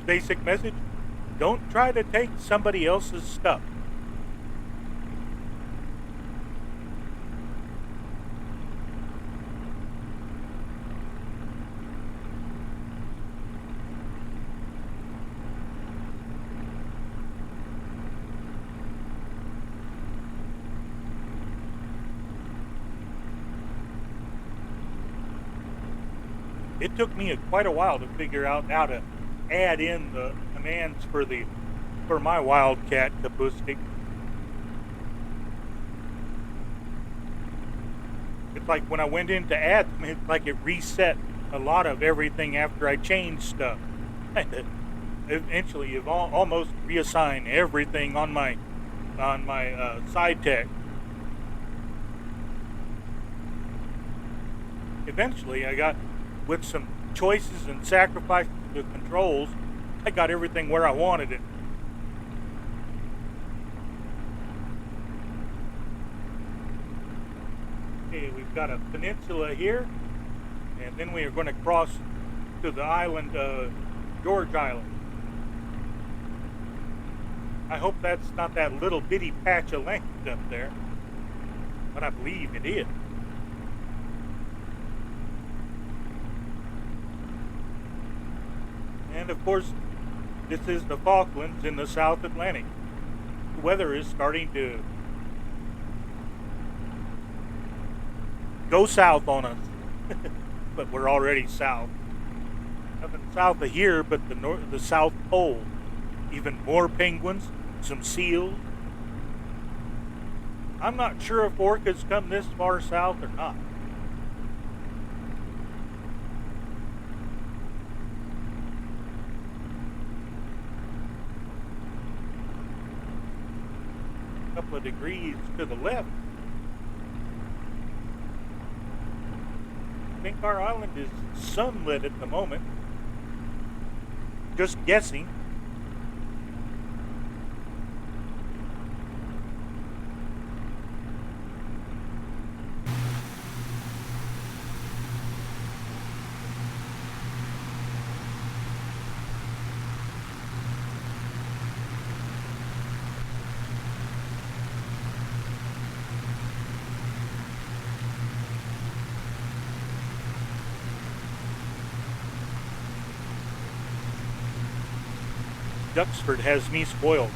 Basic message: don't try to take somebody else's stuff. It took me quite a while to figure out how to add in the commands for my Wildcat Kapustik. It's like when I went in to add them, it's like it reset a lot of everything after I changed stuff. Eventually, you've almost reassigned everything on my side tech. Eventually, I got, with some choices and sacrifices to controls, I got everything where I wanted it. Okay, we've got a peninsula here, and then we are going to cross to the island, George Island. I hope that's not that little bitty patch of land up there, but I believe it is. And of course, this is the Falklands in the South Atlantic. The weather is starting to go south on us, but we're already south. Nothing south of here but the South Pole. Even more penguins, some seals. I'm not sure if orcas come this far south or not. Couple of degrees to the left. I think our island is sunlit at the moment. Just guessing. Duxford has me spoiled.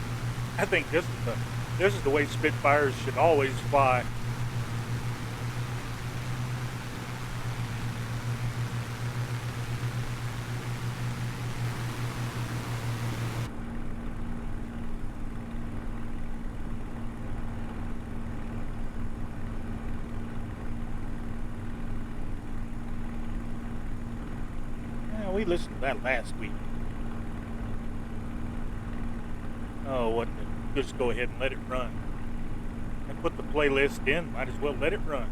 I think this is the way Spitfires should always fly. Yeah, we listened to that last week. Oh, what? Just go ahead and let it run. I put the playlist in. Might as well let it run.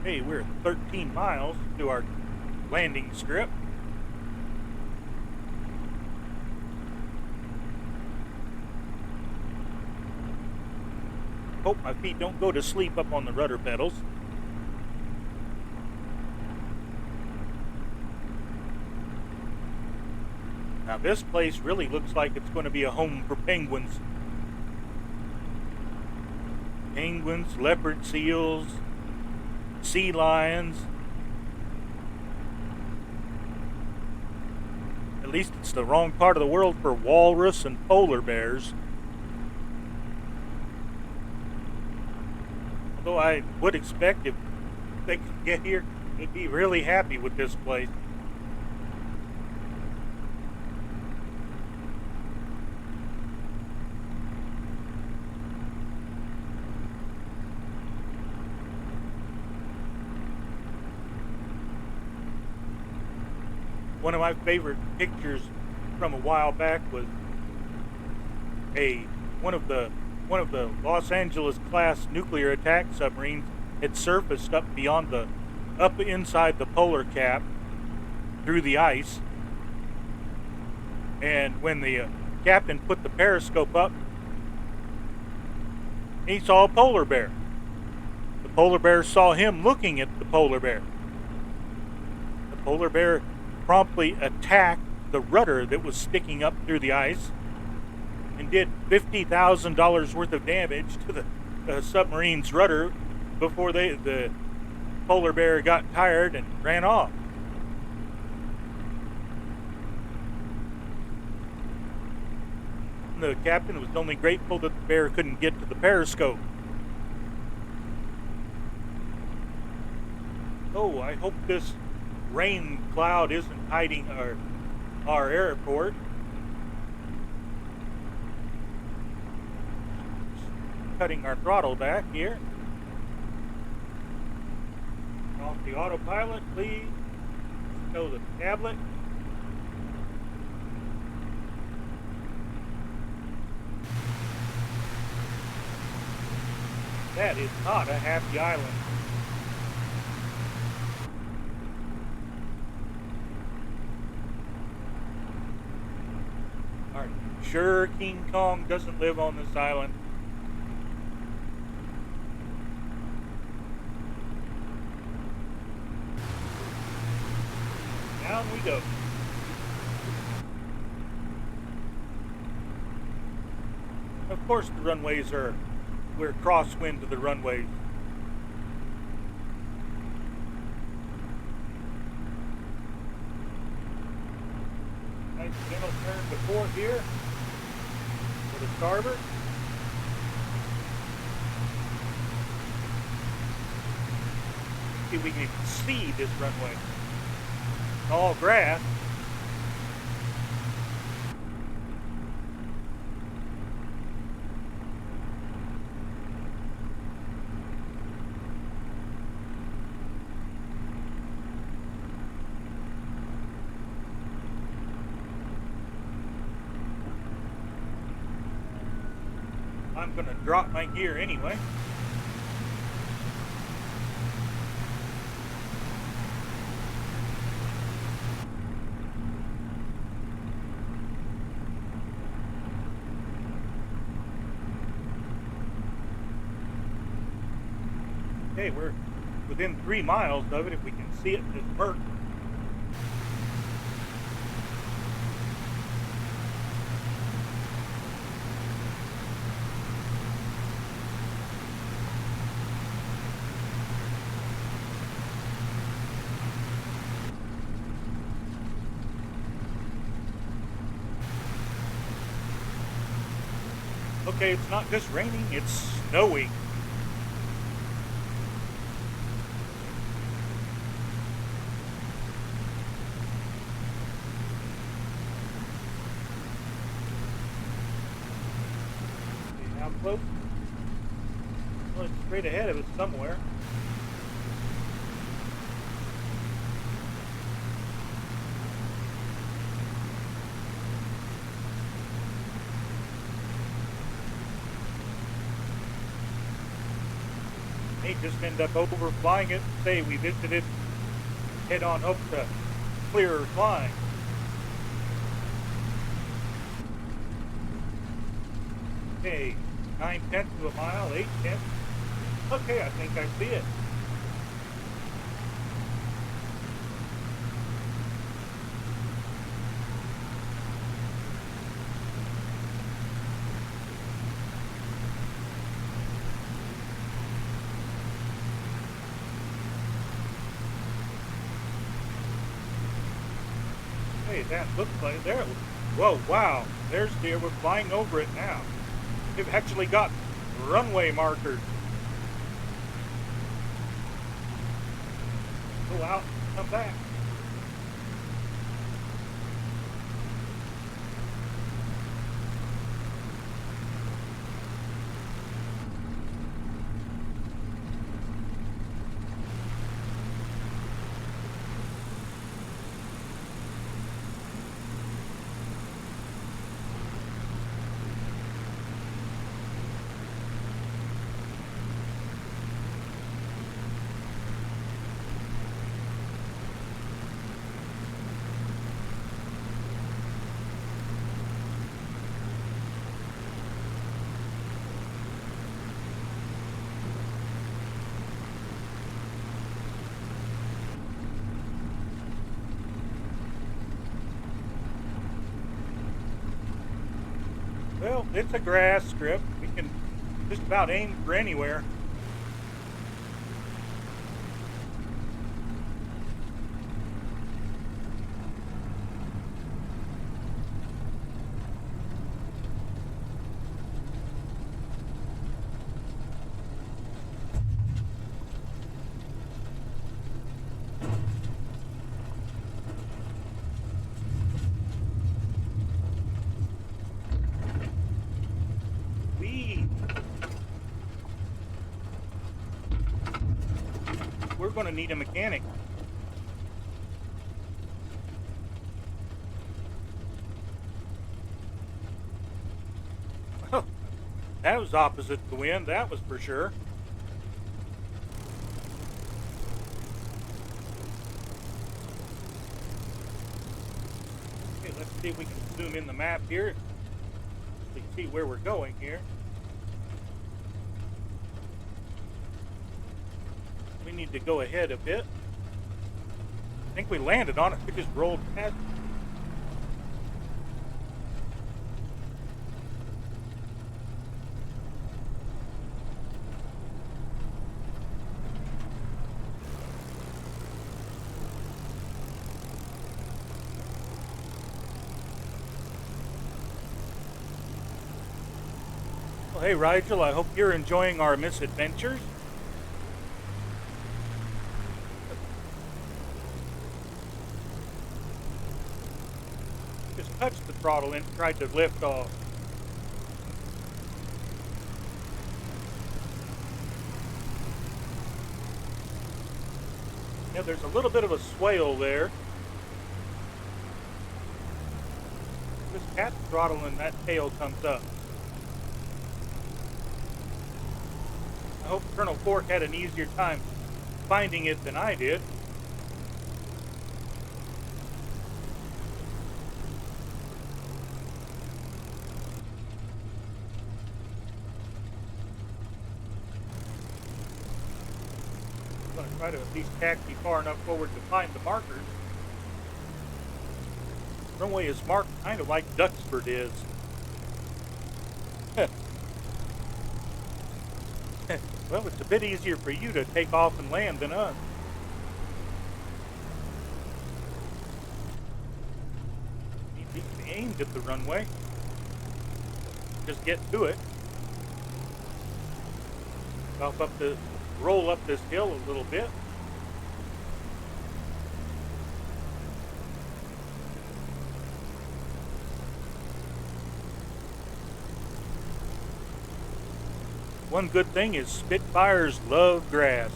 Hey, we're 13 miles to our landing strip. Hope my feet don't go to sleep up on the rudder pedals. Now this place really looks like it's going to be a home for penguins. Penguins, leopard seals, sea lions. At least it's the wrong part of the world for walrus and polar bears. Although I would expect if they could get here, they'd be really happy with this place. One of my favorite pictures from a while back was one of the Los Angeles class nuclear attack submarines had surfaced up inside the polar cap through the ice. And when the captain put the periscope up, he saw a polar bear. The polar bear saw him looking at the polar bear. The polar bear promptly attacked the rudder that was sticking up through the ice and did $50,000 worth of damage to the submarine's rudder before the polar bear got tired and ran off. The captain was only grateful that the bear couldn't get to the periscope. Oh, I hope this rain cloud isn't hiding our airport. Cutting our throttle back here. Off the autopilot, please. Show the tablet. That is not a happy island. Are you sure King Kong doesn't live on this island? Down we go. Of course the runways we're crosswind to the runways. Nice gentle turn to port here for the starboard. See if we can even see this runway. All grass. I'm going to drop my gear anyway. Okay, we're within 3 miles of it if we can see it in this murk. Okay, it's not just raining, it's snowing. Okay, how close? Well, it's straight ahead of us somewhere. May just end up overflying it. Say we visited head on up to clearer flying. Okay, 9/10 of a mile, 8/10. Okay, I think I see it. Hey, that looks like there. Whoa, wow! There's deer. We're flying over it now. We've actually got runway markers. Go out, come back. Well, it's a grass strip. We can just about aim for anywhere. We're going to need a mechanic. Well, that was opposite the wind, that was for sure. Okay, let's see if we can zoom in the map here. So you can see where we're going here. We need to go ahead a bit. I think we landed on it. We just rolled past it. Well, hey, Rigel, I hope you're enjoying our misadventures. Touched the throttle and tried to lift off. Yeah, there's a little bit of a swale there. Just catch the throttle and that tail comes up. I hope Colonel Fork had an easier time finding it than I did. Try to at least taxi far enough forward to find the markers. The runway is marked kind of like Duxford is. Well, it's a bit easier for you to take off and land than us. Need to be aimed at the runway. Just get to it. Roll up this hill a little bit. One good thing is Spitfires love grass.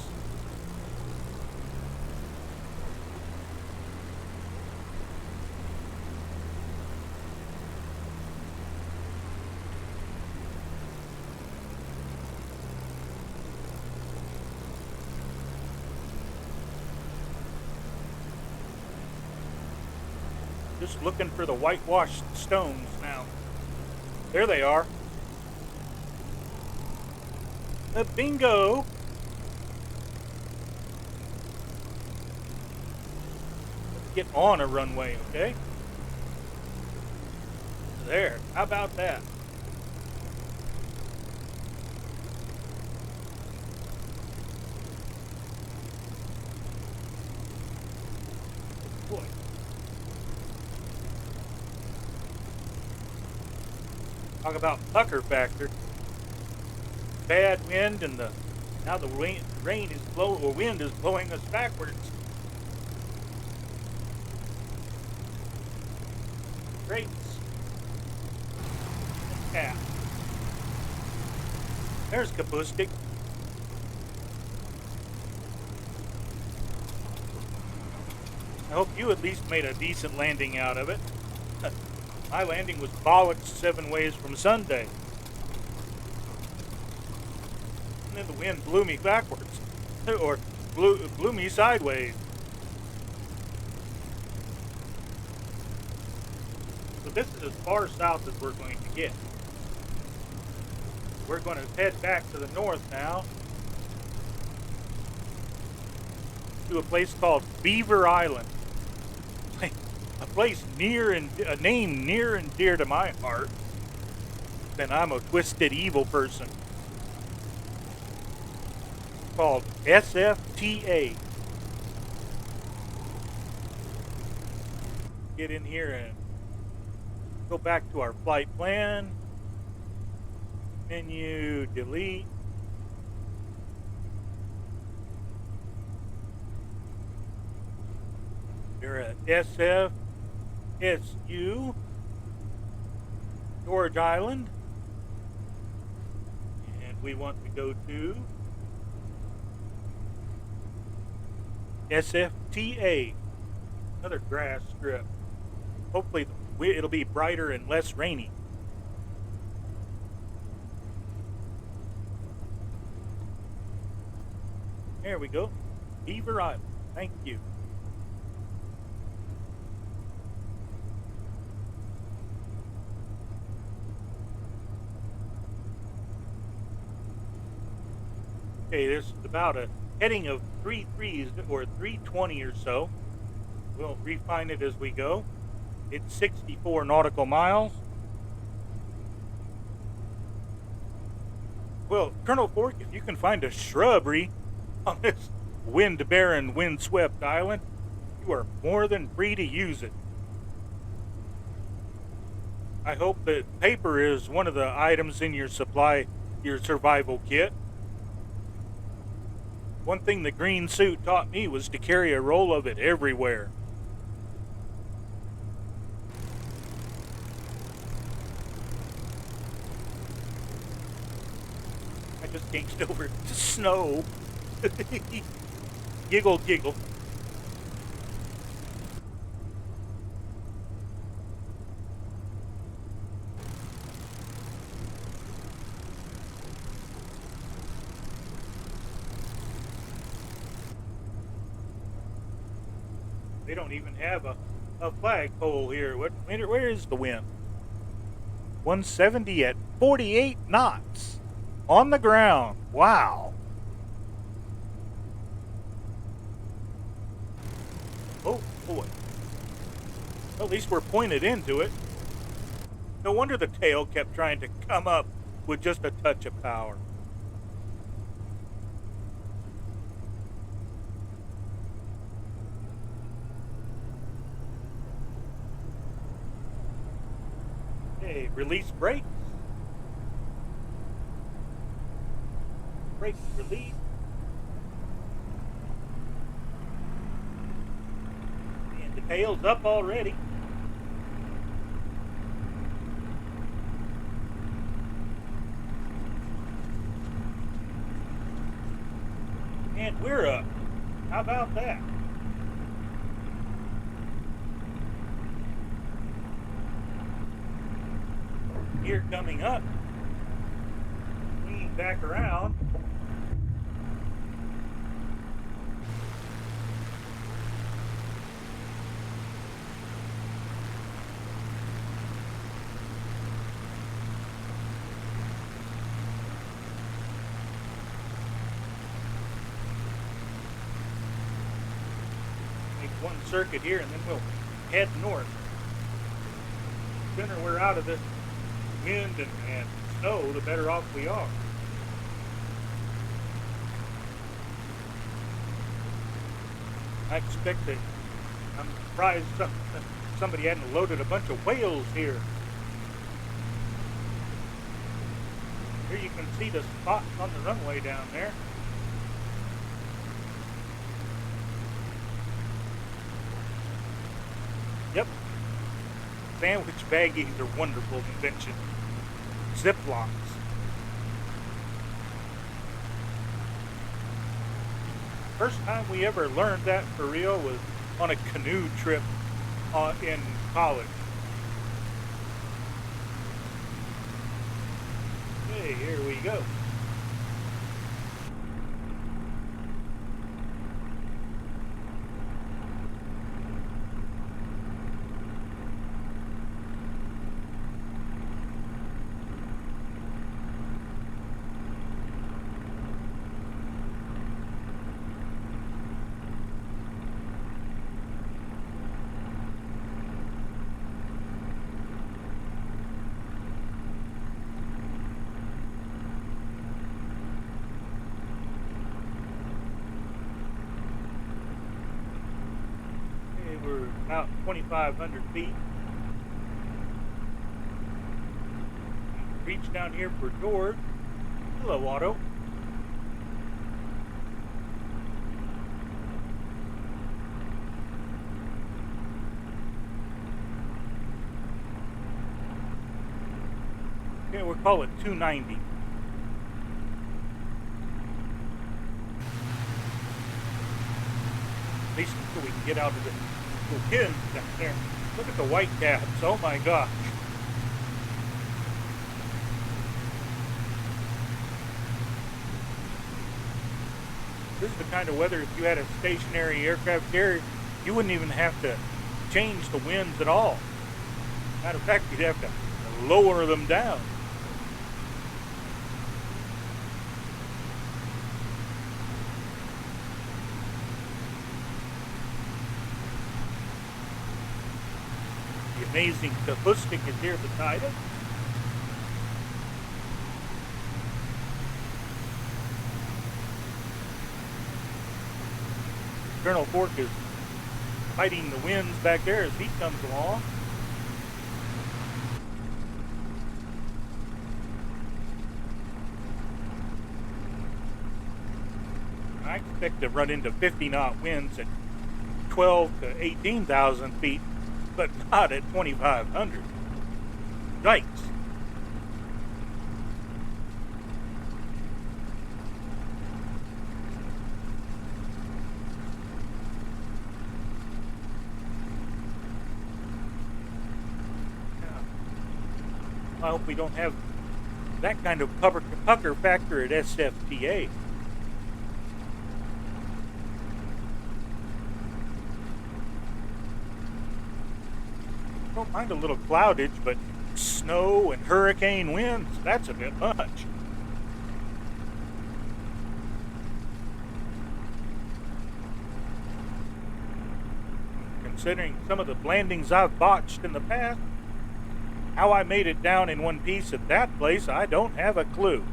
Just looking for the whitewashed stones now. There they are. Bingo! Let's get on a runway, okay? There. How about that? Boy. Talk about pucker factor. Bad wind and now the wind is blowing us backwards. Great. Yeah. There's Kapustik. I hope you at least made a decent landing out of it. My landing was bollocked 7 ways from Sunday. And then the wind blew me backwards, or blew me sideways. So this is as far south as we're going to get. We're going to head back to the north now to a place called Beaver Island. A name near and dear to my heart. And I'm a twisted evil person. Called SFTA. Get in here and go back to our flight plan. Menu, delete. You're at SFSU, George Island. And we want to go to SFTA, another grass strip. Hopefully it'll be brighter and less rainy. There we go. Beaver Island. Thank you. Okay, there's about a heading of 3.3s or 320 or so. We'll refine it as we go. It's 64 nautical miles. Well, Colonel Fork, if you can find a shrubbery on this wind-barren, wind-swept island, you are more than free to use it. I hope that paper is one of the items in your survival kit. One thing the green suit taught me was to carry a roll of it everywhere. I just can't get over the snow. Giggle, giggle. They don't even have a flagpole here. Where is the wind? 170 at 48 knots on the ground. Wow. Oh boy. Well, at least we're pointed into it. No wonder the tail kept trying to come up with just a touch of power. Okay, release brakes. brake relief. And the tail's up already. And we're up. How about that? Here coming up. Lean back around. One circuit here and then we'll head north. The sooner we're out of this wind and snow, the better off we are. I expect that I'm surprised somebody hadn't loaded a bunch of whales here. Here you can see the spots on the runway down there. Yep. Sandwich baggies are wonderful invention. Ziplocs. First time we ever learned that for real was on a canoe trip in college. Okay, here we go. We're about 2,500 feet. Reach down here for George. Hello, Otto. Okay, we'll call it 290. At least until we can get out of the wind down there. Look at the white caps. Oh my gosh. This is the kind of weather, if you had a stationary aircraft carrier, you wouldn't even have to change the winds at all. Matter of fact, you'd have to lower them down. Amazing acoustic is here beside us. Colonel Fork is fighting the winds back there as he comes along. I expect to run into 50-knot winds at 12 to 18,000 feet. But not at 2,500. Yikes. I hope we don't have that kind of pucker factor at SFTA. Don't mind a little cloudage, but snow and hurricane winds, that's a bit much. Considering some of the landings I've botched in the past, how I made it down in one piece at that place, I don't have a clue.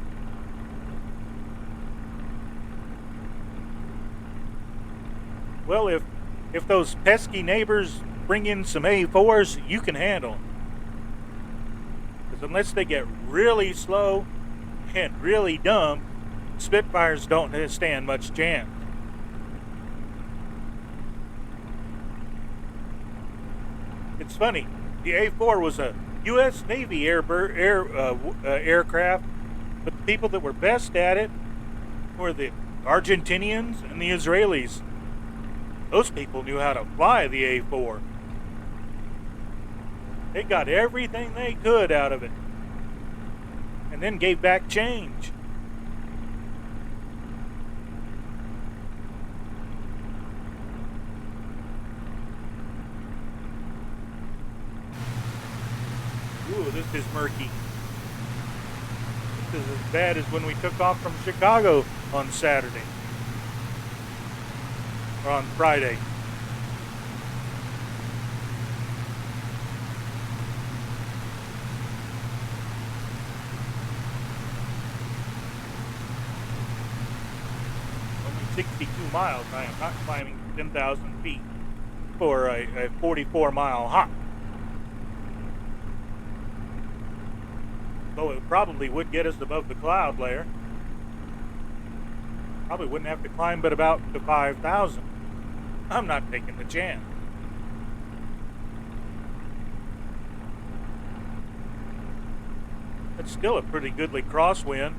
Well, if those pesky neighbors bring in some A4s, you can handle them. Because unless they get really slow and really dumb, Spitfires don't stand much chance. It's funny. The A4 was a U.S. Navy aircraft, but the people that were best at it were the Argentinians and the Israelis. Those people knew how to fly the A4. They got everything they could out of it, and then gave back change. Ooh, this is murky. This is as bad as when we took off from Chicago on Saturday. Or on Friday. Only 62 miles. I am not climbing 10,000 feet for a 44-mile hop. Though it probably would get us above the cloud layer. Probably wouldn't have to climb but about to 5,000. I'm not taking the chance. It's still a pretty goodly crosswind.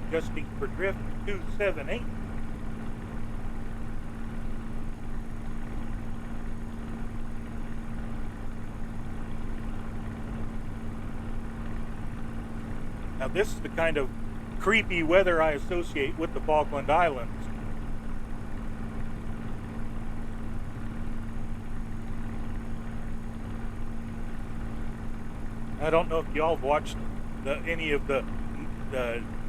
Adjusting for drift 278. Now this is the kind of creepy weather I associate with the Falkland Islands. I don't know if y'all have watched any of the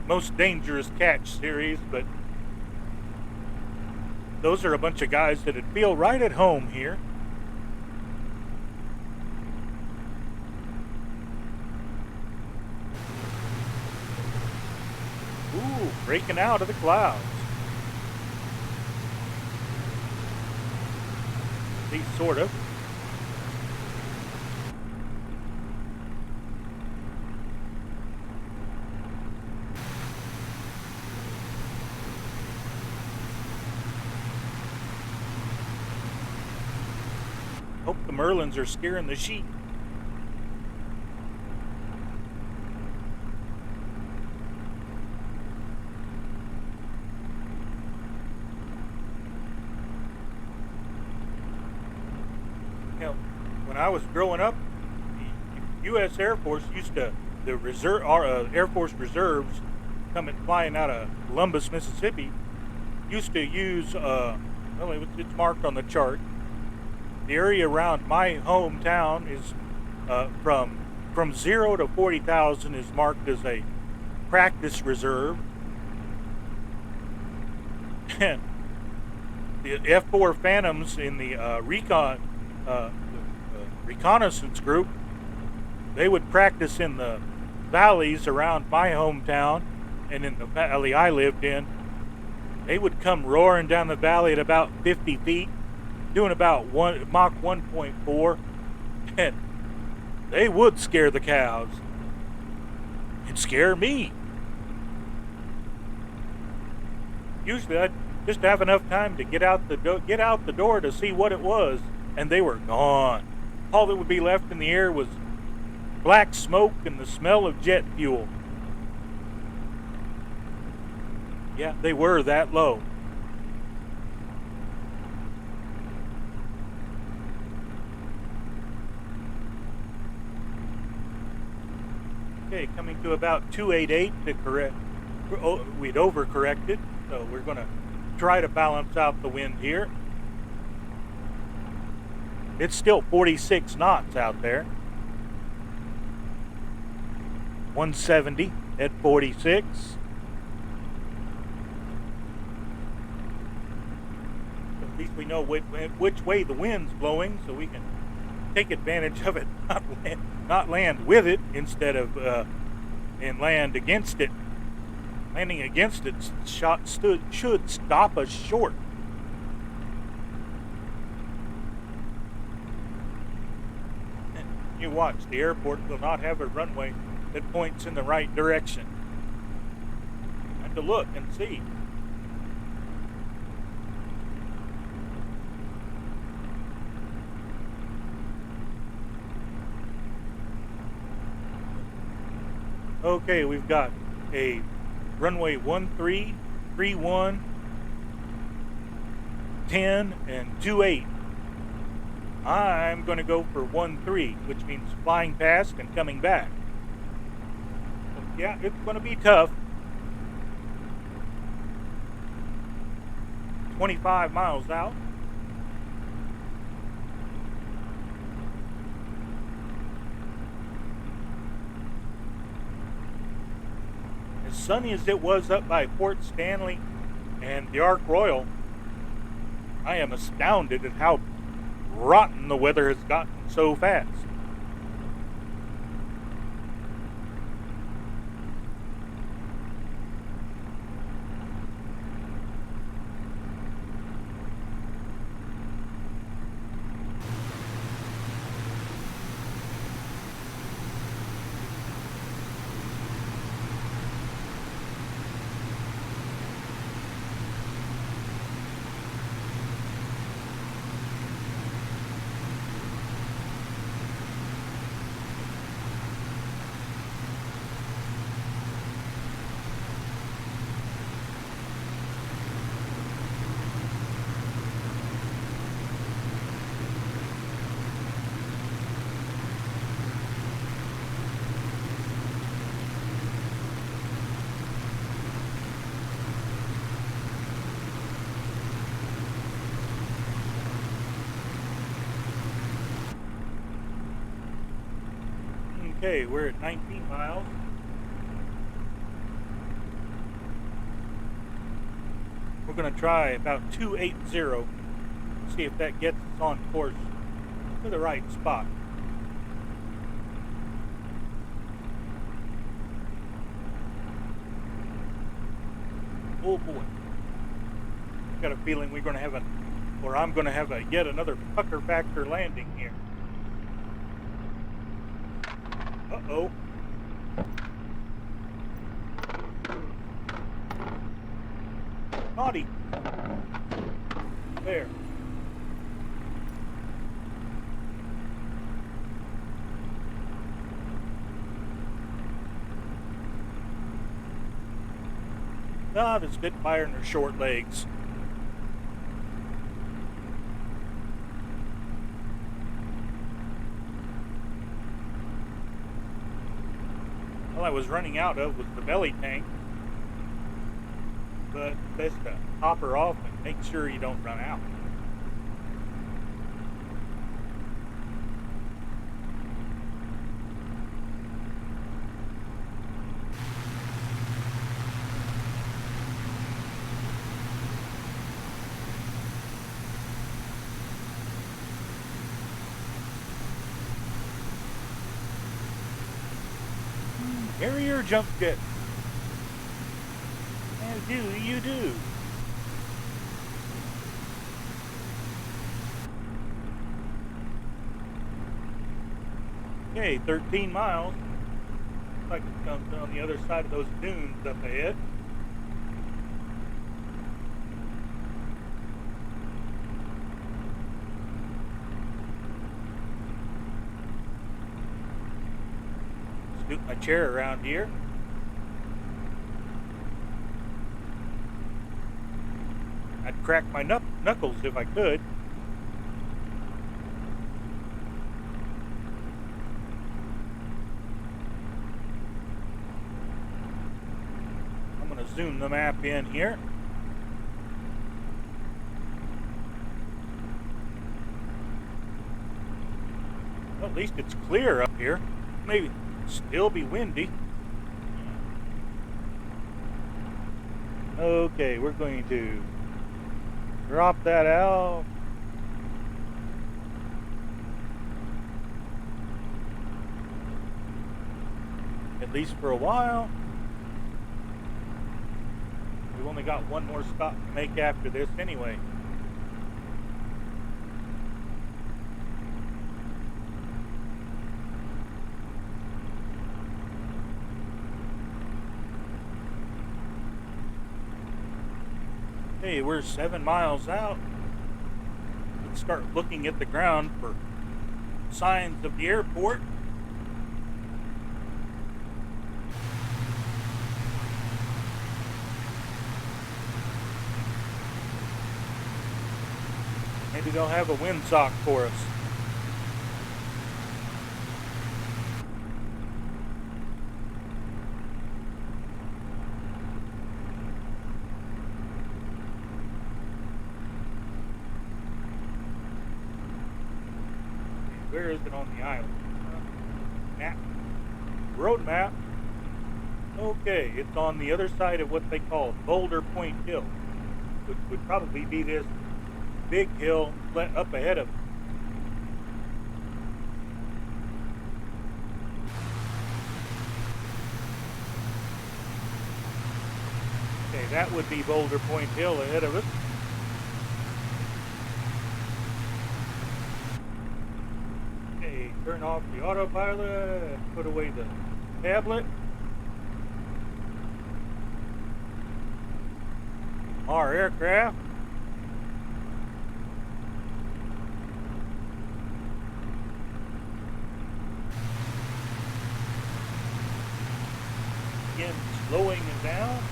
Most Dangerous Catch series, but those are a bunch of guys that'd feel right at home here. Ooh, breaking out of the clouds. At least sort of. Hope the Merlins are scaring the sheep. You know, when I was growing up, the U.S. Air Force used to, the reserve, Air Force reserves coming flying out of Columbus, Mississippi, used to use, well, it's marked on the chart. The area around my hometown is from 0 to 40,000 is marked as a practice reserve. And the F-4 Phantoms in the reconnaissance group, they would practice in the valleys around my hometown and in the valley I lived in. They would come roaring down the valley at about 50 feet. Doing about Mach 1.4, and they would scare the cows. It'd scare me. Usually I'd just have enough time to get out the door to see what it was, and they were gone. All that would be left in the air was black smoke and the smell of jet fuel. Yeah, they were that low. Okay, coming to about 288 to correct. We'd overcorrected, so we're going to try to balance out the wind here. It's still 46 knots out there. 170 at 46. So at least we know which way the wind's blowing, so we can take advantage of it, not land with it instead of and land against it. Landing against it should stop us short. You watch, the airport will not have a runway that points in the right direction. And to look and see. Okay, we've got a runway 13, 31, 10, and 28. I'm going to go for 13, which means flying past and coming back. So, yeah, it's going to be tough. 25 miles out. As sunny as it was up by Port Stanley and the Ark Royal, I am astounded at how rotten the weather has gotten so fast. Okay, we're at 19 miles. We're going to try about 280. See if that gets us on course to the right spot. Oh boy. I've got a feeling we're going to have I'm going to have yet another pucker factor landing here. Uh-oh. Naughty. There. Ah, the Spitfire and her short legs. All I was running out of was the belly tank, but best to top her off and make sure you don't run out. Carrier jump jet. How do you do? Okay, 13 miles. Looks like it comes on the other side of those dunes up ahead. Scoot my chair around here. I'd crack my knuckles if I could. I'm going to zoom the map in here. Well, at least it's clear up here. Maybe still be windy. Okay, we're going to drop that out. At least for a while. We've only got one more stop to make after this anyway. Hey, we're 7 miles out. Let's start looking at the ground for signs of the airport. Maybe they'll have a windsock for us. Where is it on the island? Map. Road map. Okay, it's on the other side of what they call Boulder Point Hill, which would probably be this big hill up ahead of it. Okay, that would be Boulder Point Hill ahead of us. Okay, turn off the autopilot, put away the tablet. Our aircraft. Again, slowing it down.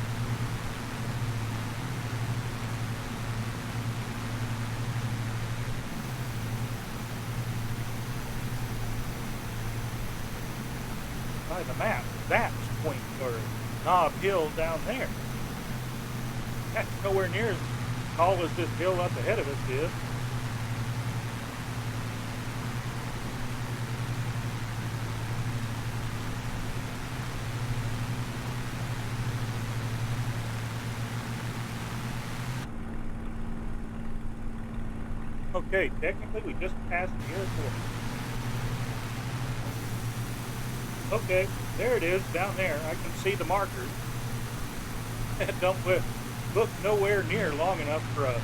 By the map, that's Point or Knob Hill down there. That's nowhere near as tall as this hill up ahead of us is. Okay, technically we just passed the airport. Okay, there it is down there. I can see the markers. Don't look nowhere near long enough for a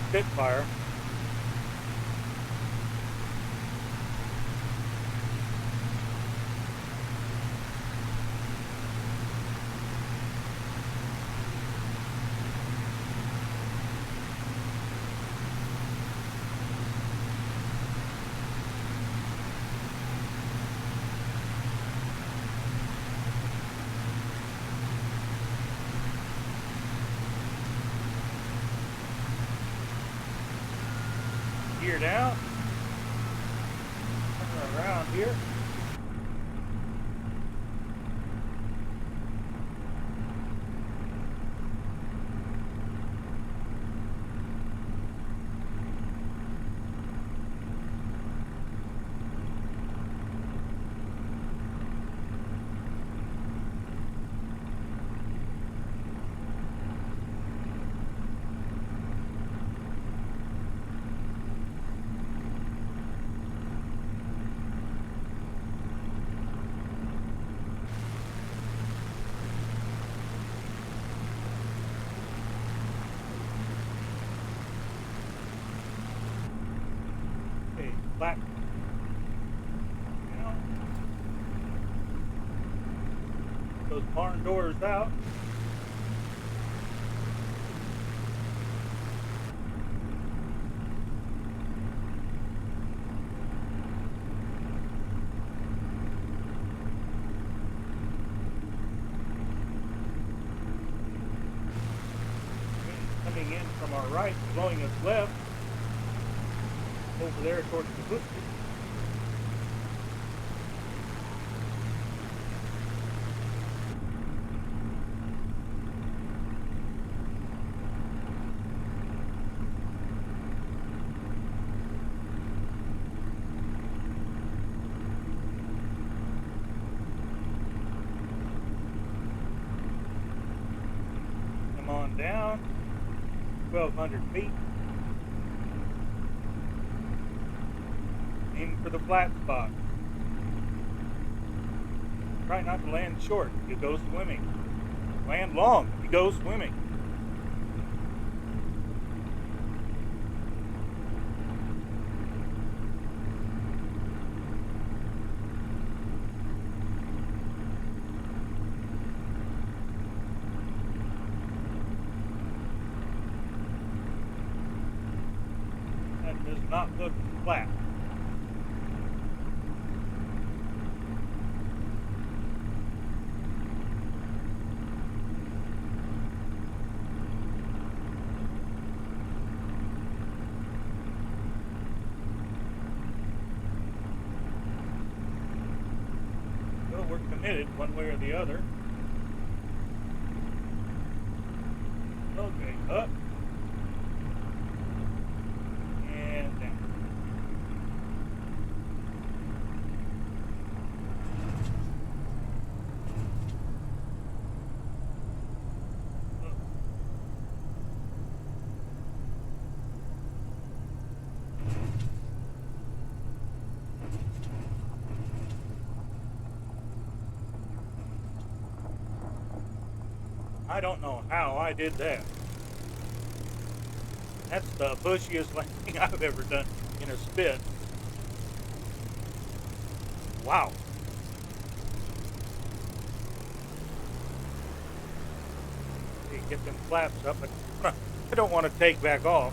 Spitfire. Gear down. Turn around here. Flat. Those barn doors out. Coming in from our right, blowing us left. Over there towards the booster. Come on down, 1,200 feet. Aim for the flat spot. Try not to land short. You go swimming. Land long. You go swimming. does not look flat. Well, we're committed one way or the other. Okay, up and down. I don't know how I did that. That's the bushiest landing I've ever done in a spit. Wow. You get them flaps up, but I don't want to take back off.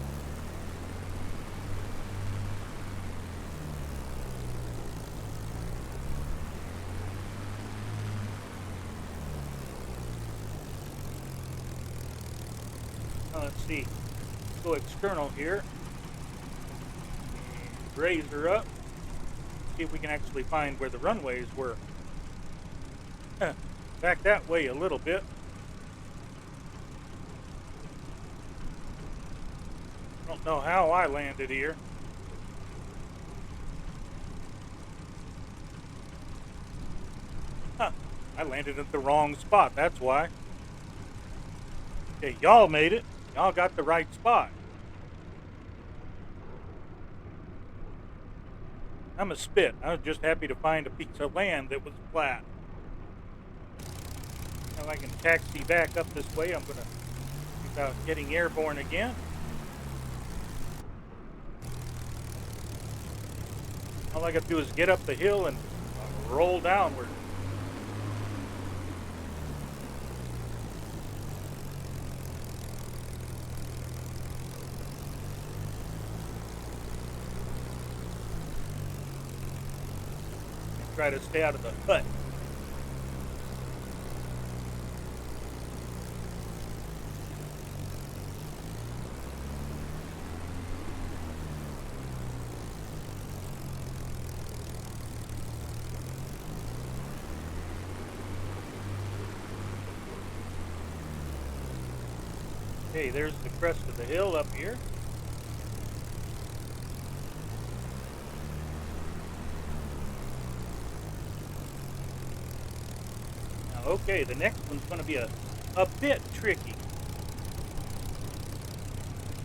Let's see. Go external here. Raise her up. See if we can actually find where the runways were. Back that way a little bit. Don't know how I landed here. Huh. I landed at the wrong spot, that's why. Okay, y'all made it. Y'all got the right spot. I'm a spit. I was just happy to find a piece of land that was flat. Now I can taxi back up this way. I'm going to without getting airborne again. All I got to do is get up the hill and roll downward. Try to stay out of the hut. Okay, there's the crest of the hill up here. Okay, the next one's going to be a bit tricky.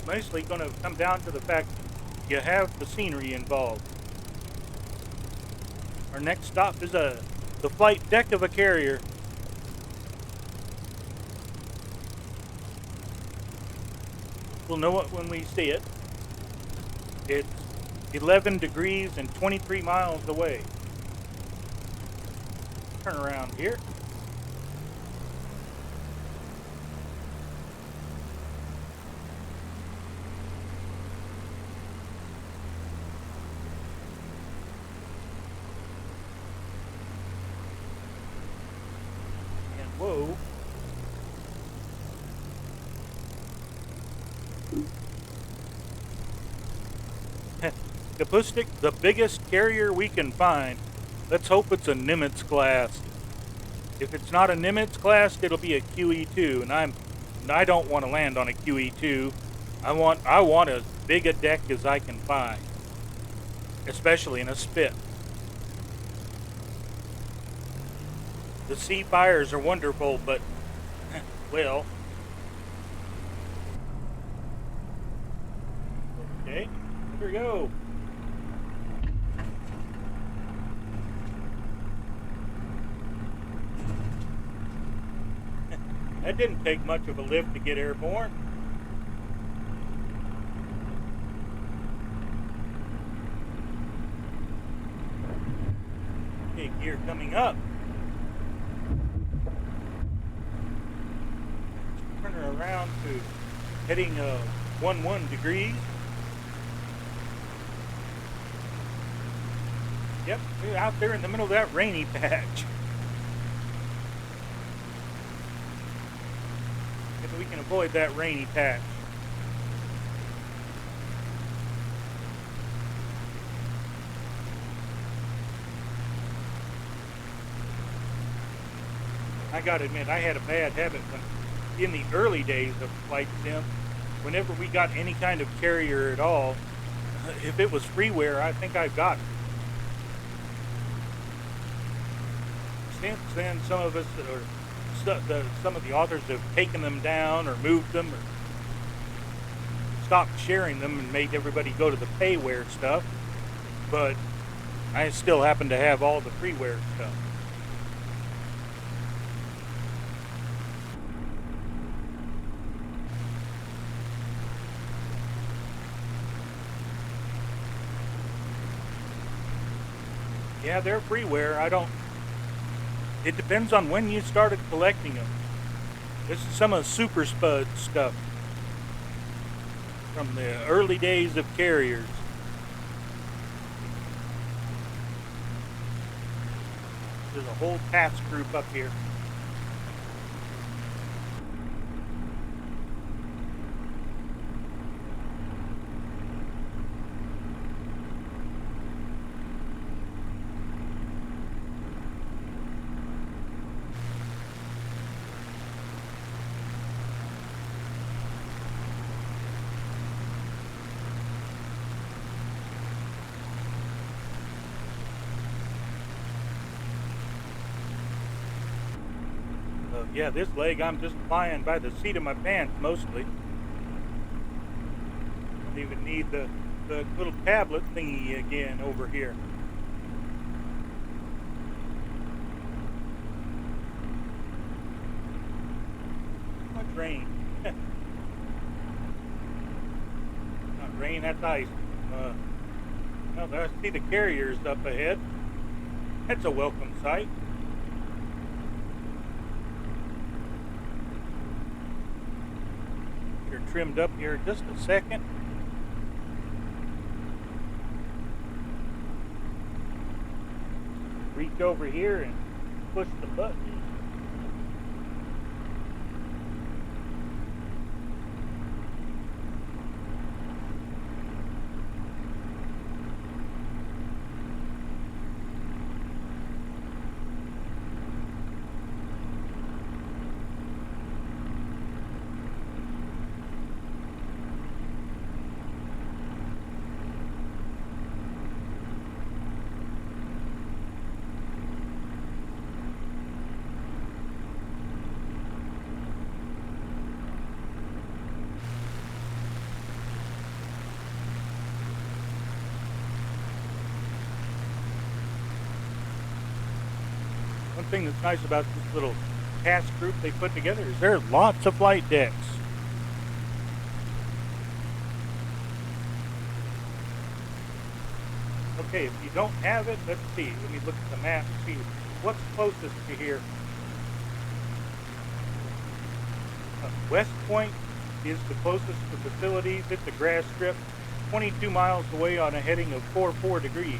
Mostly going to come down to the fact you have the scenery involved. Our next stop is the flight deck of a carrier. We'll know it when we see it. It's 11 degrees and 23 miles away. Turn around here. Whoa. Kapustik, the biggest carrier we can find. Let's hope it's a Nimitz class. If it's not a Nimitz class, it'll be a QE2, and I don't want to land on a QE2. I want as big a deck as I can find, especially in a spit. The sea fires are wonderful, but, well. Okay, here we go. That didn't take much of a lift to get airborne. Okay, gear coming up. Turn her around to heading 11 degrees. Yep, we're out there in the middle of that rainy patch. If we can avoid that rainy patch. I gotta admit, I had a bad habit when, in the early days of flight sim, whenever we got any kind of carrier at all, if it was freeware, I think I've got it. Since then, some of us, or some of the authors have taken them down or moved them or stopped sharing them and made everybody go to the payware stuff, but I still happen to have all the freeware stuff. Yeah, they're freeware. It depends on when you started collecting them. This is some of Super Spud stuff from the early days of carriers. There's a whole task group up here. Yeah, this leg I'm just flying by the seat of my pants mostly. Don't even need the little tablet thingy again over here. Too much rain. Not rain, that's ice. Well, I see the carriers up ahead. That's a welcome sight. Trimmed up here just a second. Reach over here and push the button. One thing that's nice about this little task group they put together is there are lots of flight decks. Okay, if you don't have it, let's see. Let me look at the map and see what's closest to here. West Point is the closest to facilities. It's a grass strip, 22 miles away on a heading of 44 degrees.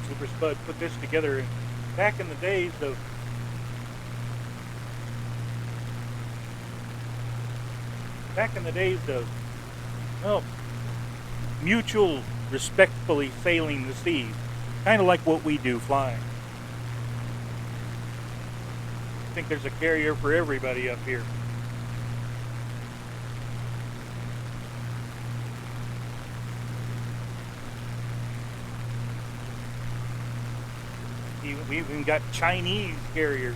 Super Spud put this together back in the days of well, mutual respectfully sailing the seas, kind of like what we do flying. I think there's a carrier for everybody up here. We even got Chinese carriers.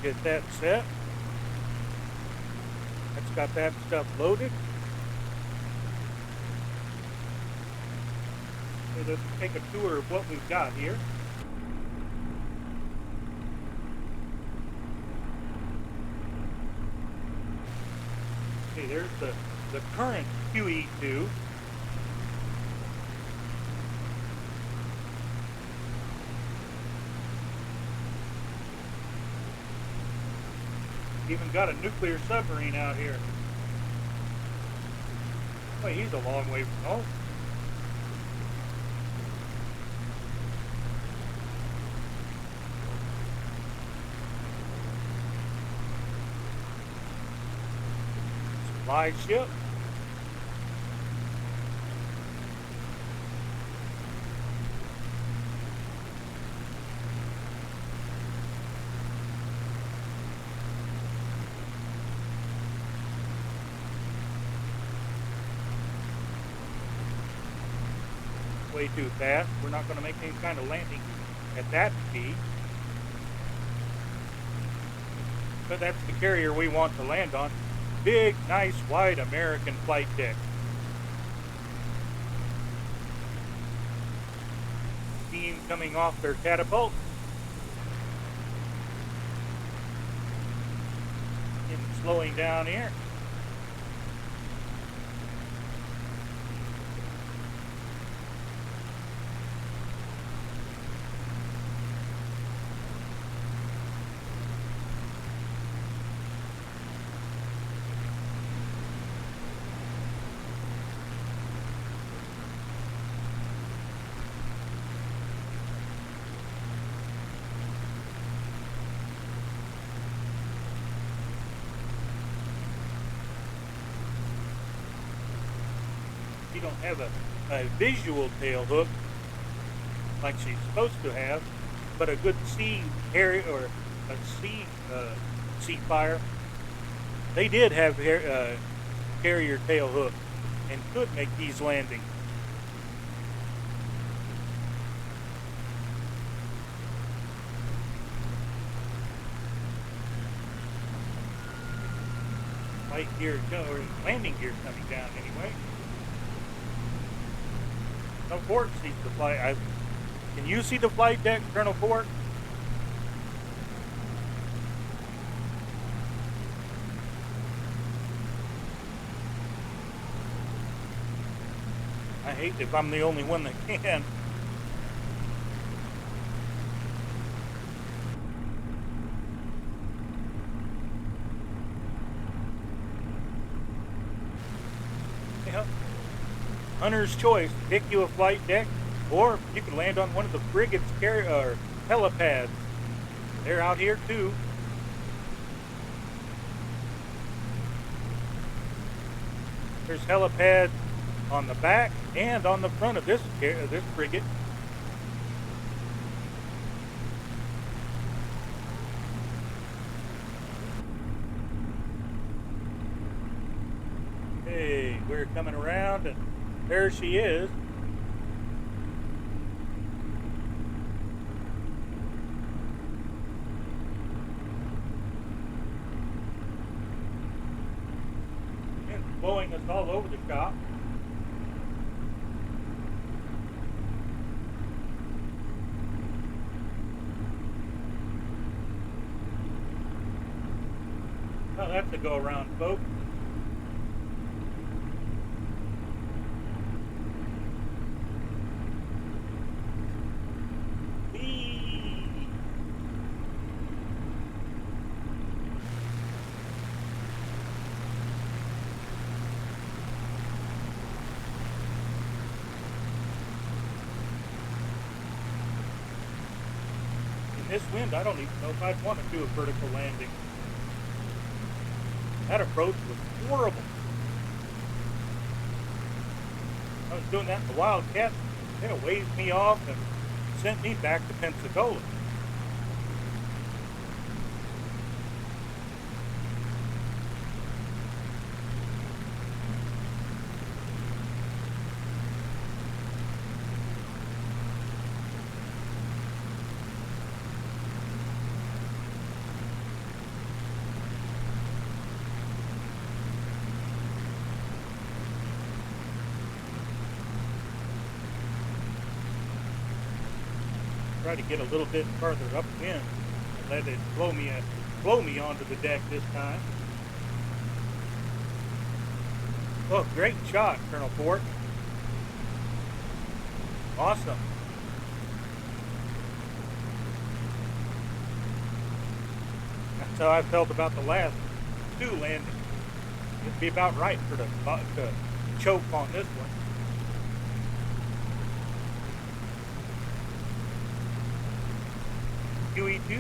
Get that set. That's got that stuff loaded. So let's take a tour of what we've got here. Okay, there's the current QE2. Even got a nuclear submarine out here. Boy, he's a long way from home. Supply ship. Way too fast. We're not going to make any kind of landing at that speed. But that's the carrier we want to land on. Big, nice, wide American flight deck. Steam coming off their catapult. And slowing down here. You don't have a visual tail hook like she's supposed to have, but a good sea carrier or a sea Seafire, they did have carrier tail hook and could make these landings. Flight gear or landing gear coming down anyway. No, Ford sees the flight. Can you see the flight deck, Colonel Ford? I hate if I'm the only one that can. Yeah. Hunter's choice. Pick you a flight deck, or you can land on one of the frigate's helipads. They're out here too. There's helipads on the back and on the front of this frigate. Hey, we're coming around and there she is. And blowing us all over the shop. Well, that's a go around, folks. This wind, I don't even know if I'd want to do a vertical landing. That approach was horrible. I was doing that in the Wildcat. It waved me off and sent me back to Pensacola. Try to get a little bit further upwind and let it blow me onto the deck this time. Oh, great shot, Colonel Fort. Awesome. That's how I felt about the last two landings. It'd be about right for the to choke on this one. QE2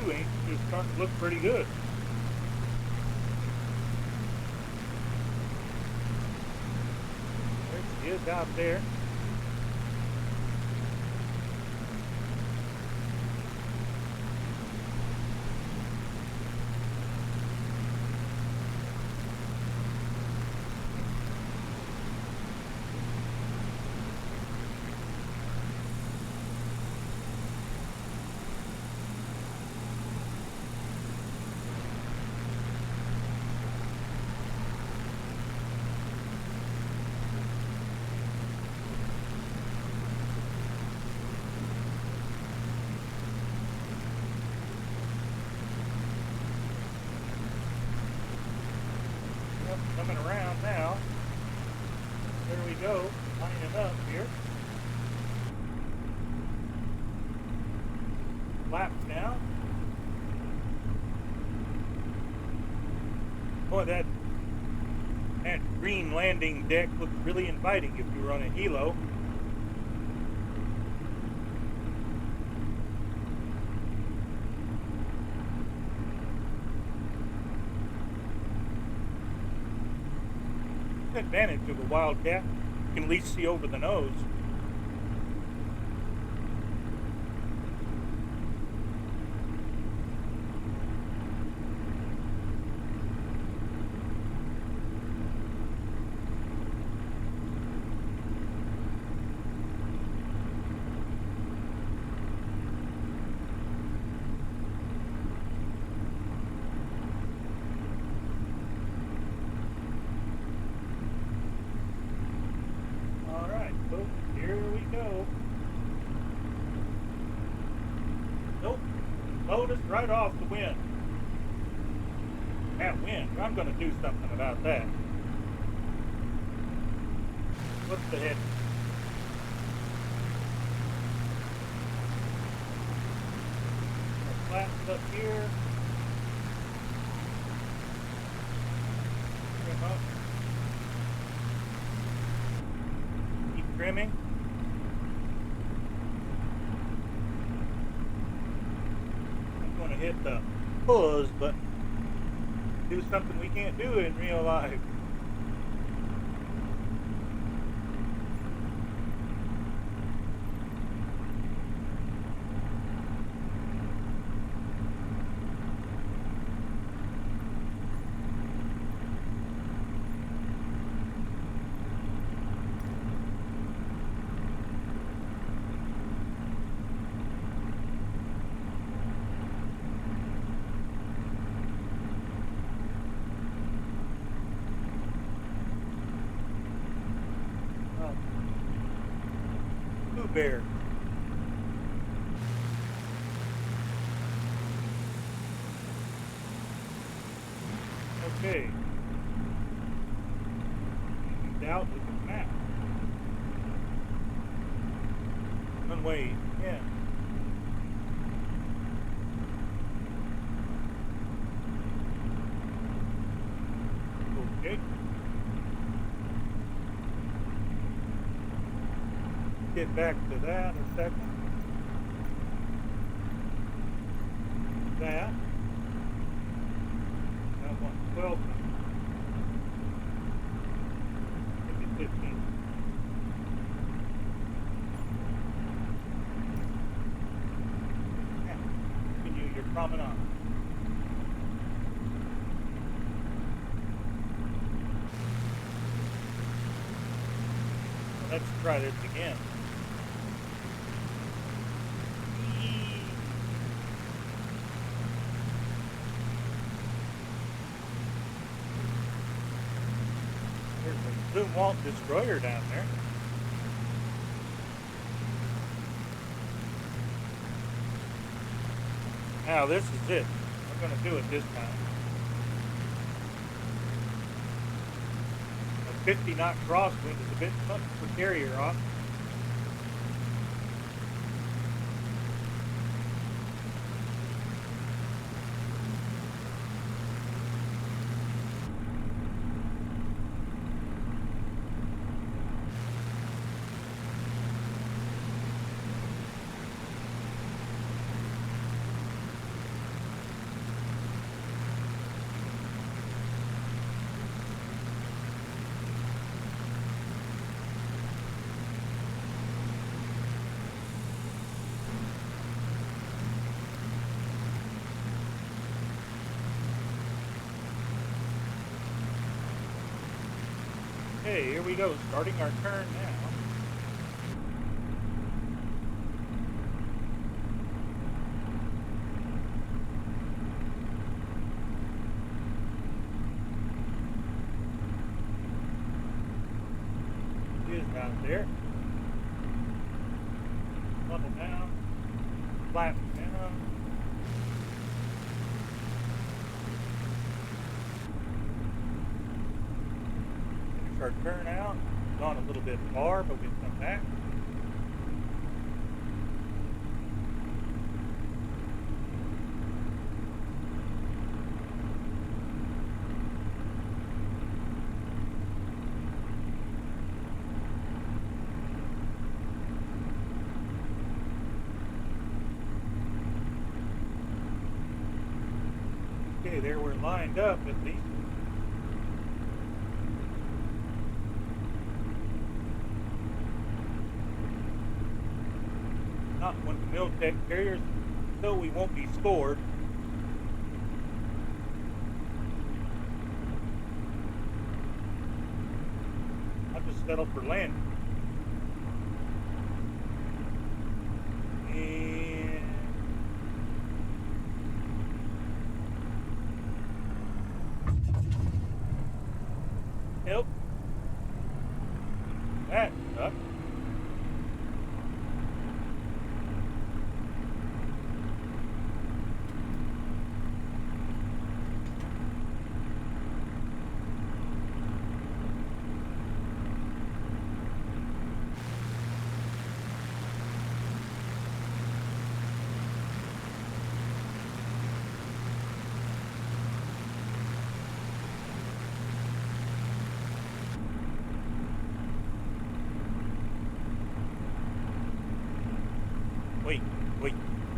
is starting to look pretty good. There she is out there. Coming around now. There we go, lining up here. Flaps down. Boy, that green landing deck looks really inviting if you were on a helo. Advantage of a Wildcat, you can at least see over the nose. Here we go. Nope. Load us right off the wind. That wind. I'm going to do something about that. What's the head? Flaps up here. Trim up. Keep trimming. Hit the pause button. Do something we can't do in real life. Bear. Okay. Out with the map. Runway 10. Okay. Get back to that in a second. That. That one's 12. Maybe 15. Yeah. Continue your promenade. Let's try this again. There's a Zoom Walt destroyer down there. Now this is it. I'm going to do it this time. A 50-knot crosswind is a bit much for carrier off. Okay, here we go, starting our turn now. It is out there. Funnel down, flat down. Our turn out, gone a little bit far, but we've come back. Okay, there we're lined up at least. Not one of the Miltech carriers, so we won't be scored. I'll just settle for landing. And help. That sucks.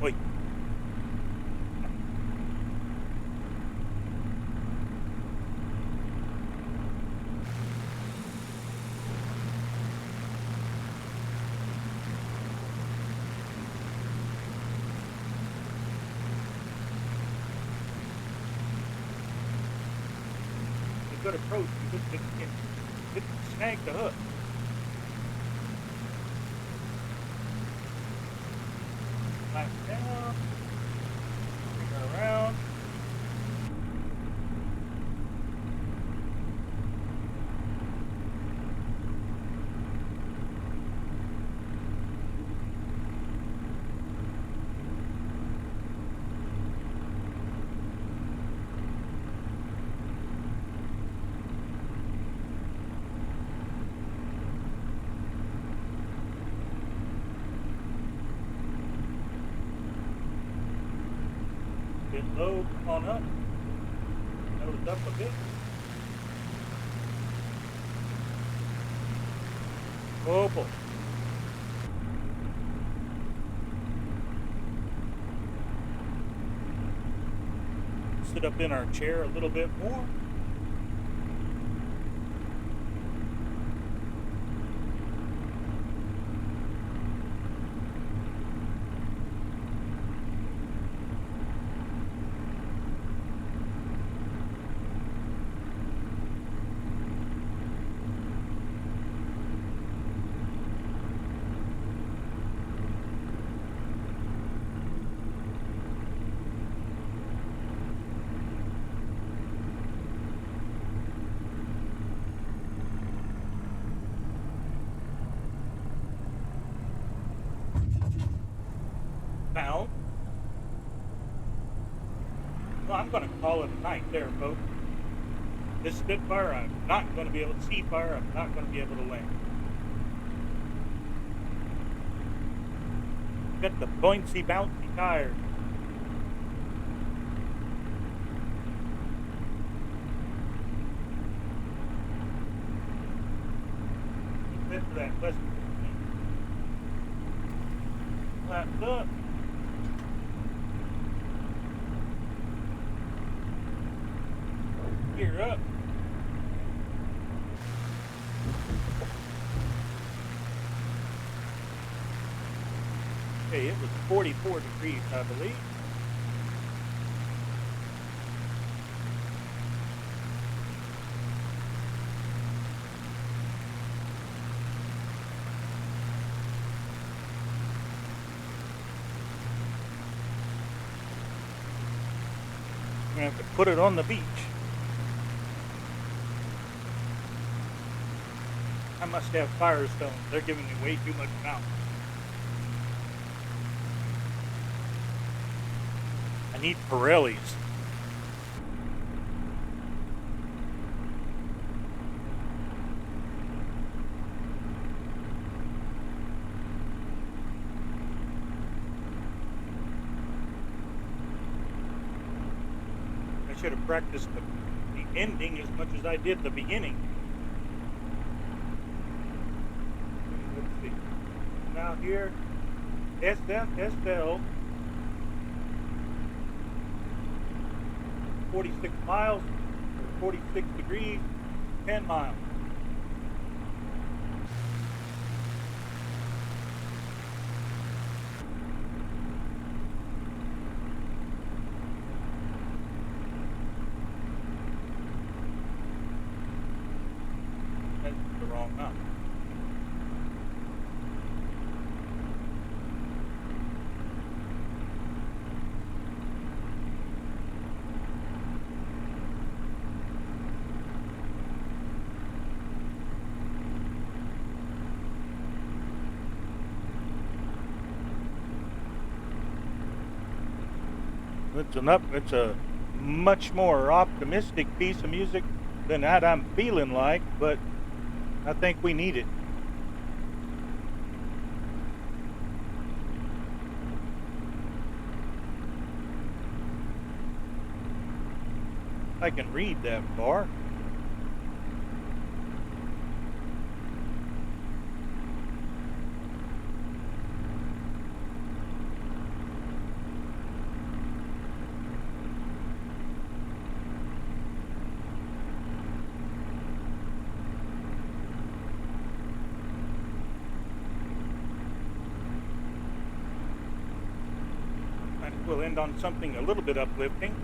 Wait. A good approach, you just didn't snag the hook. Back down, bring her around. Bit low, come on up. Nose up a bit. Oh boy. Sit up in our chair a little bit more. Bound. Well, I'm going to call it a night there, folks. This Spitfire, I'm not going to be able to see fire. I'm not going to be able to land. Got the bouncy, bouncy tires. Fit for that West. Flaps up. Gear up. Okay, it was 44 degrees, I believe. I'm going to have to put it on the beach. I must have Firestone. They're giving me way too much mount. I need Pirellis. I should have practiced the ending as much as I did the beginning. Let's see. Now here, SFSL 46 miles, 46 degrees, 10 miles. That's the wrong mountain. It's a much more optimistic piece of music than that I'm feeling like, but I think we need it. I can read that far. We'll end on something a little bit uplifting.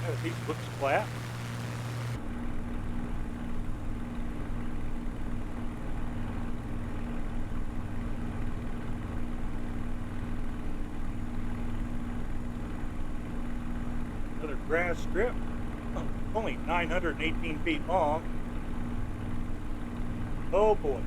That piece looks flat. Another grass strip, only 918 feet long. Oh boy.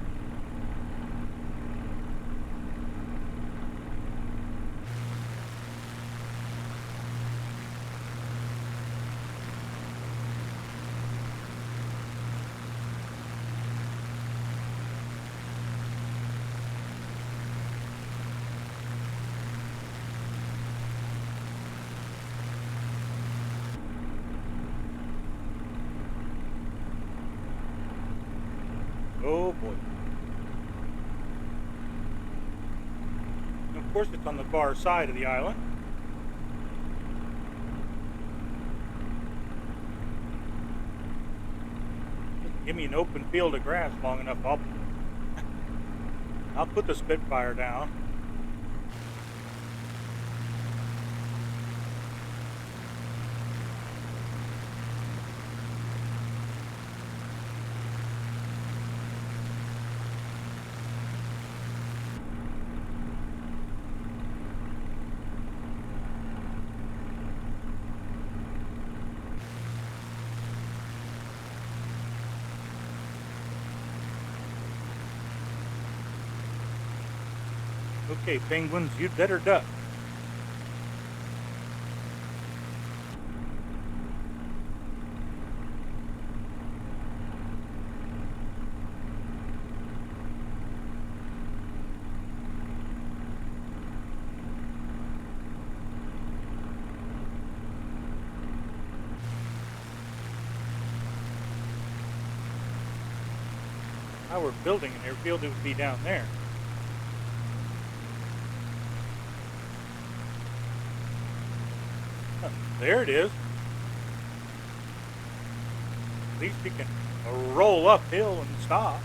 Oh boy. And of course it's on the far side of the island. Just give me an open field of grass long enough, I'll put the Spitfire down. Okay, penguins, you'd better duck. If I were building an airfield, it would be down there. Huh, there it is. At least you can roll uphill and stop.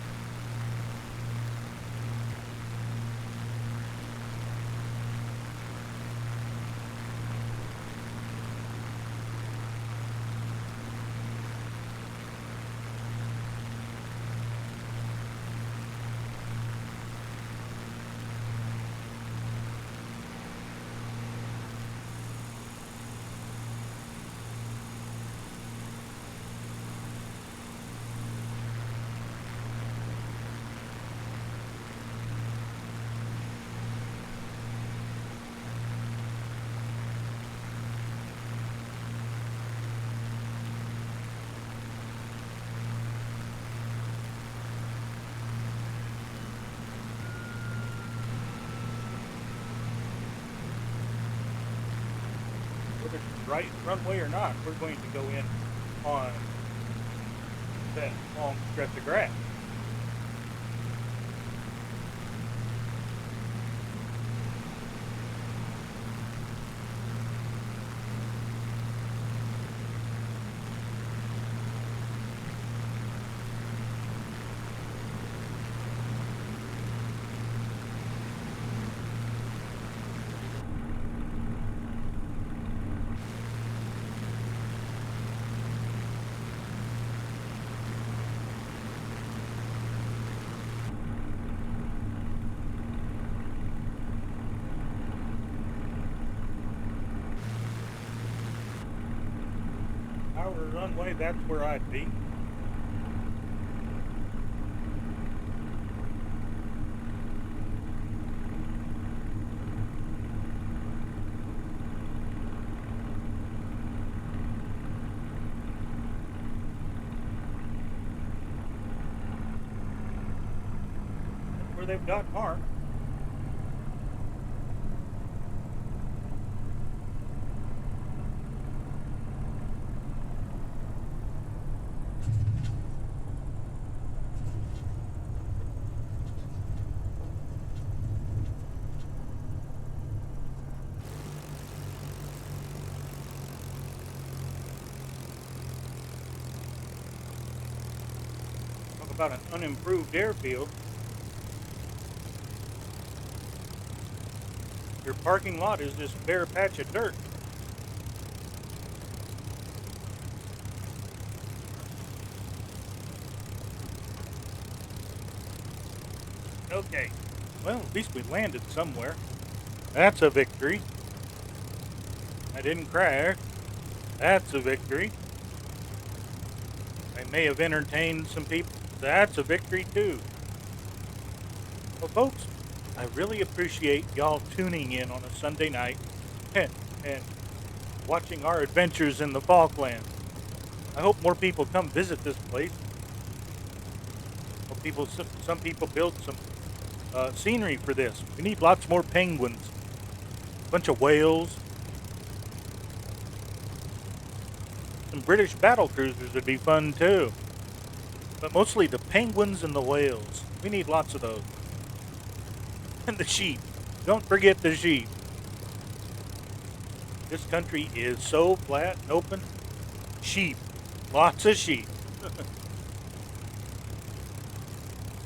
Whether it's right runway or not, we're going to go in on that long stretch of grass. Our runway, that's where I'd be. That's where they've got marked. Talk about an unimproved airfield. Your parking lot is this bare patch of dirt. Okay, well, at least we landed somewhere. That's a victory. I didn't crash. That's a victory. I may have entertained some people. That's a victory too. Well, folks, I really appreciate y'all tuning in on a Sunday night and watching our adventures in the Falklands. I hope more people come visit this place. Some people build some scenery for this. We need lots more penguins, a bunch of whales, some British battle cruisers would be fun too. But mostly the penguins and the whales. We need lots of those. And the sheep. Don't forget the sheep. This country is so flat and open. Sheep. Lots of sheep.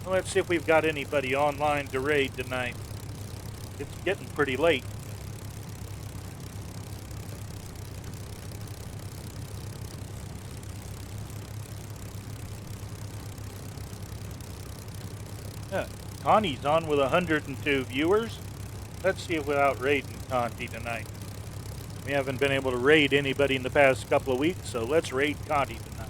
Well, let's see if we've got anybody online to raid tonight. It's getting pretty late. Connie's on with 102 viewers. Let's see if we're out raiding Conti tonight. We haven't been able to raid anybody in the past couple of weeks, so let's raid Conti tonight.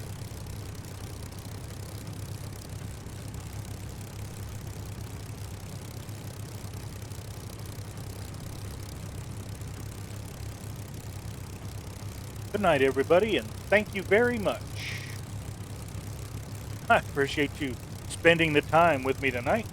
Good night, everybody, and thank you very much. I appreciate you spending the time with me tonight.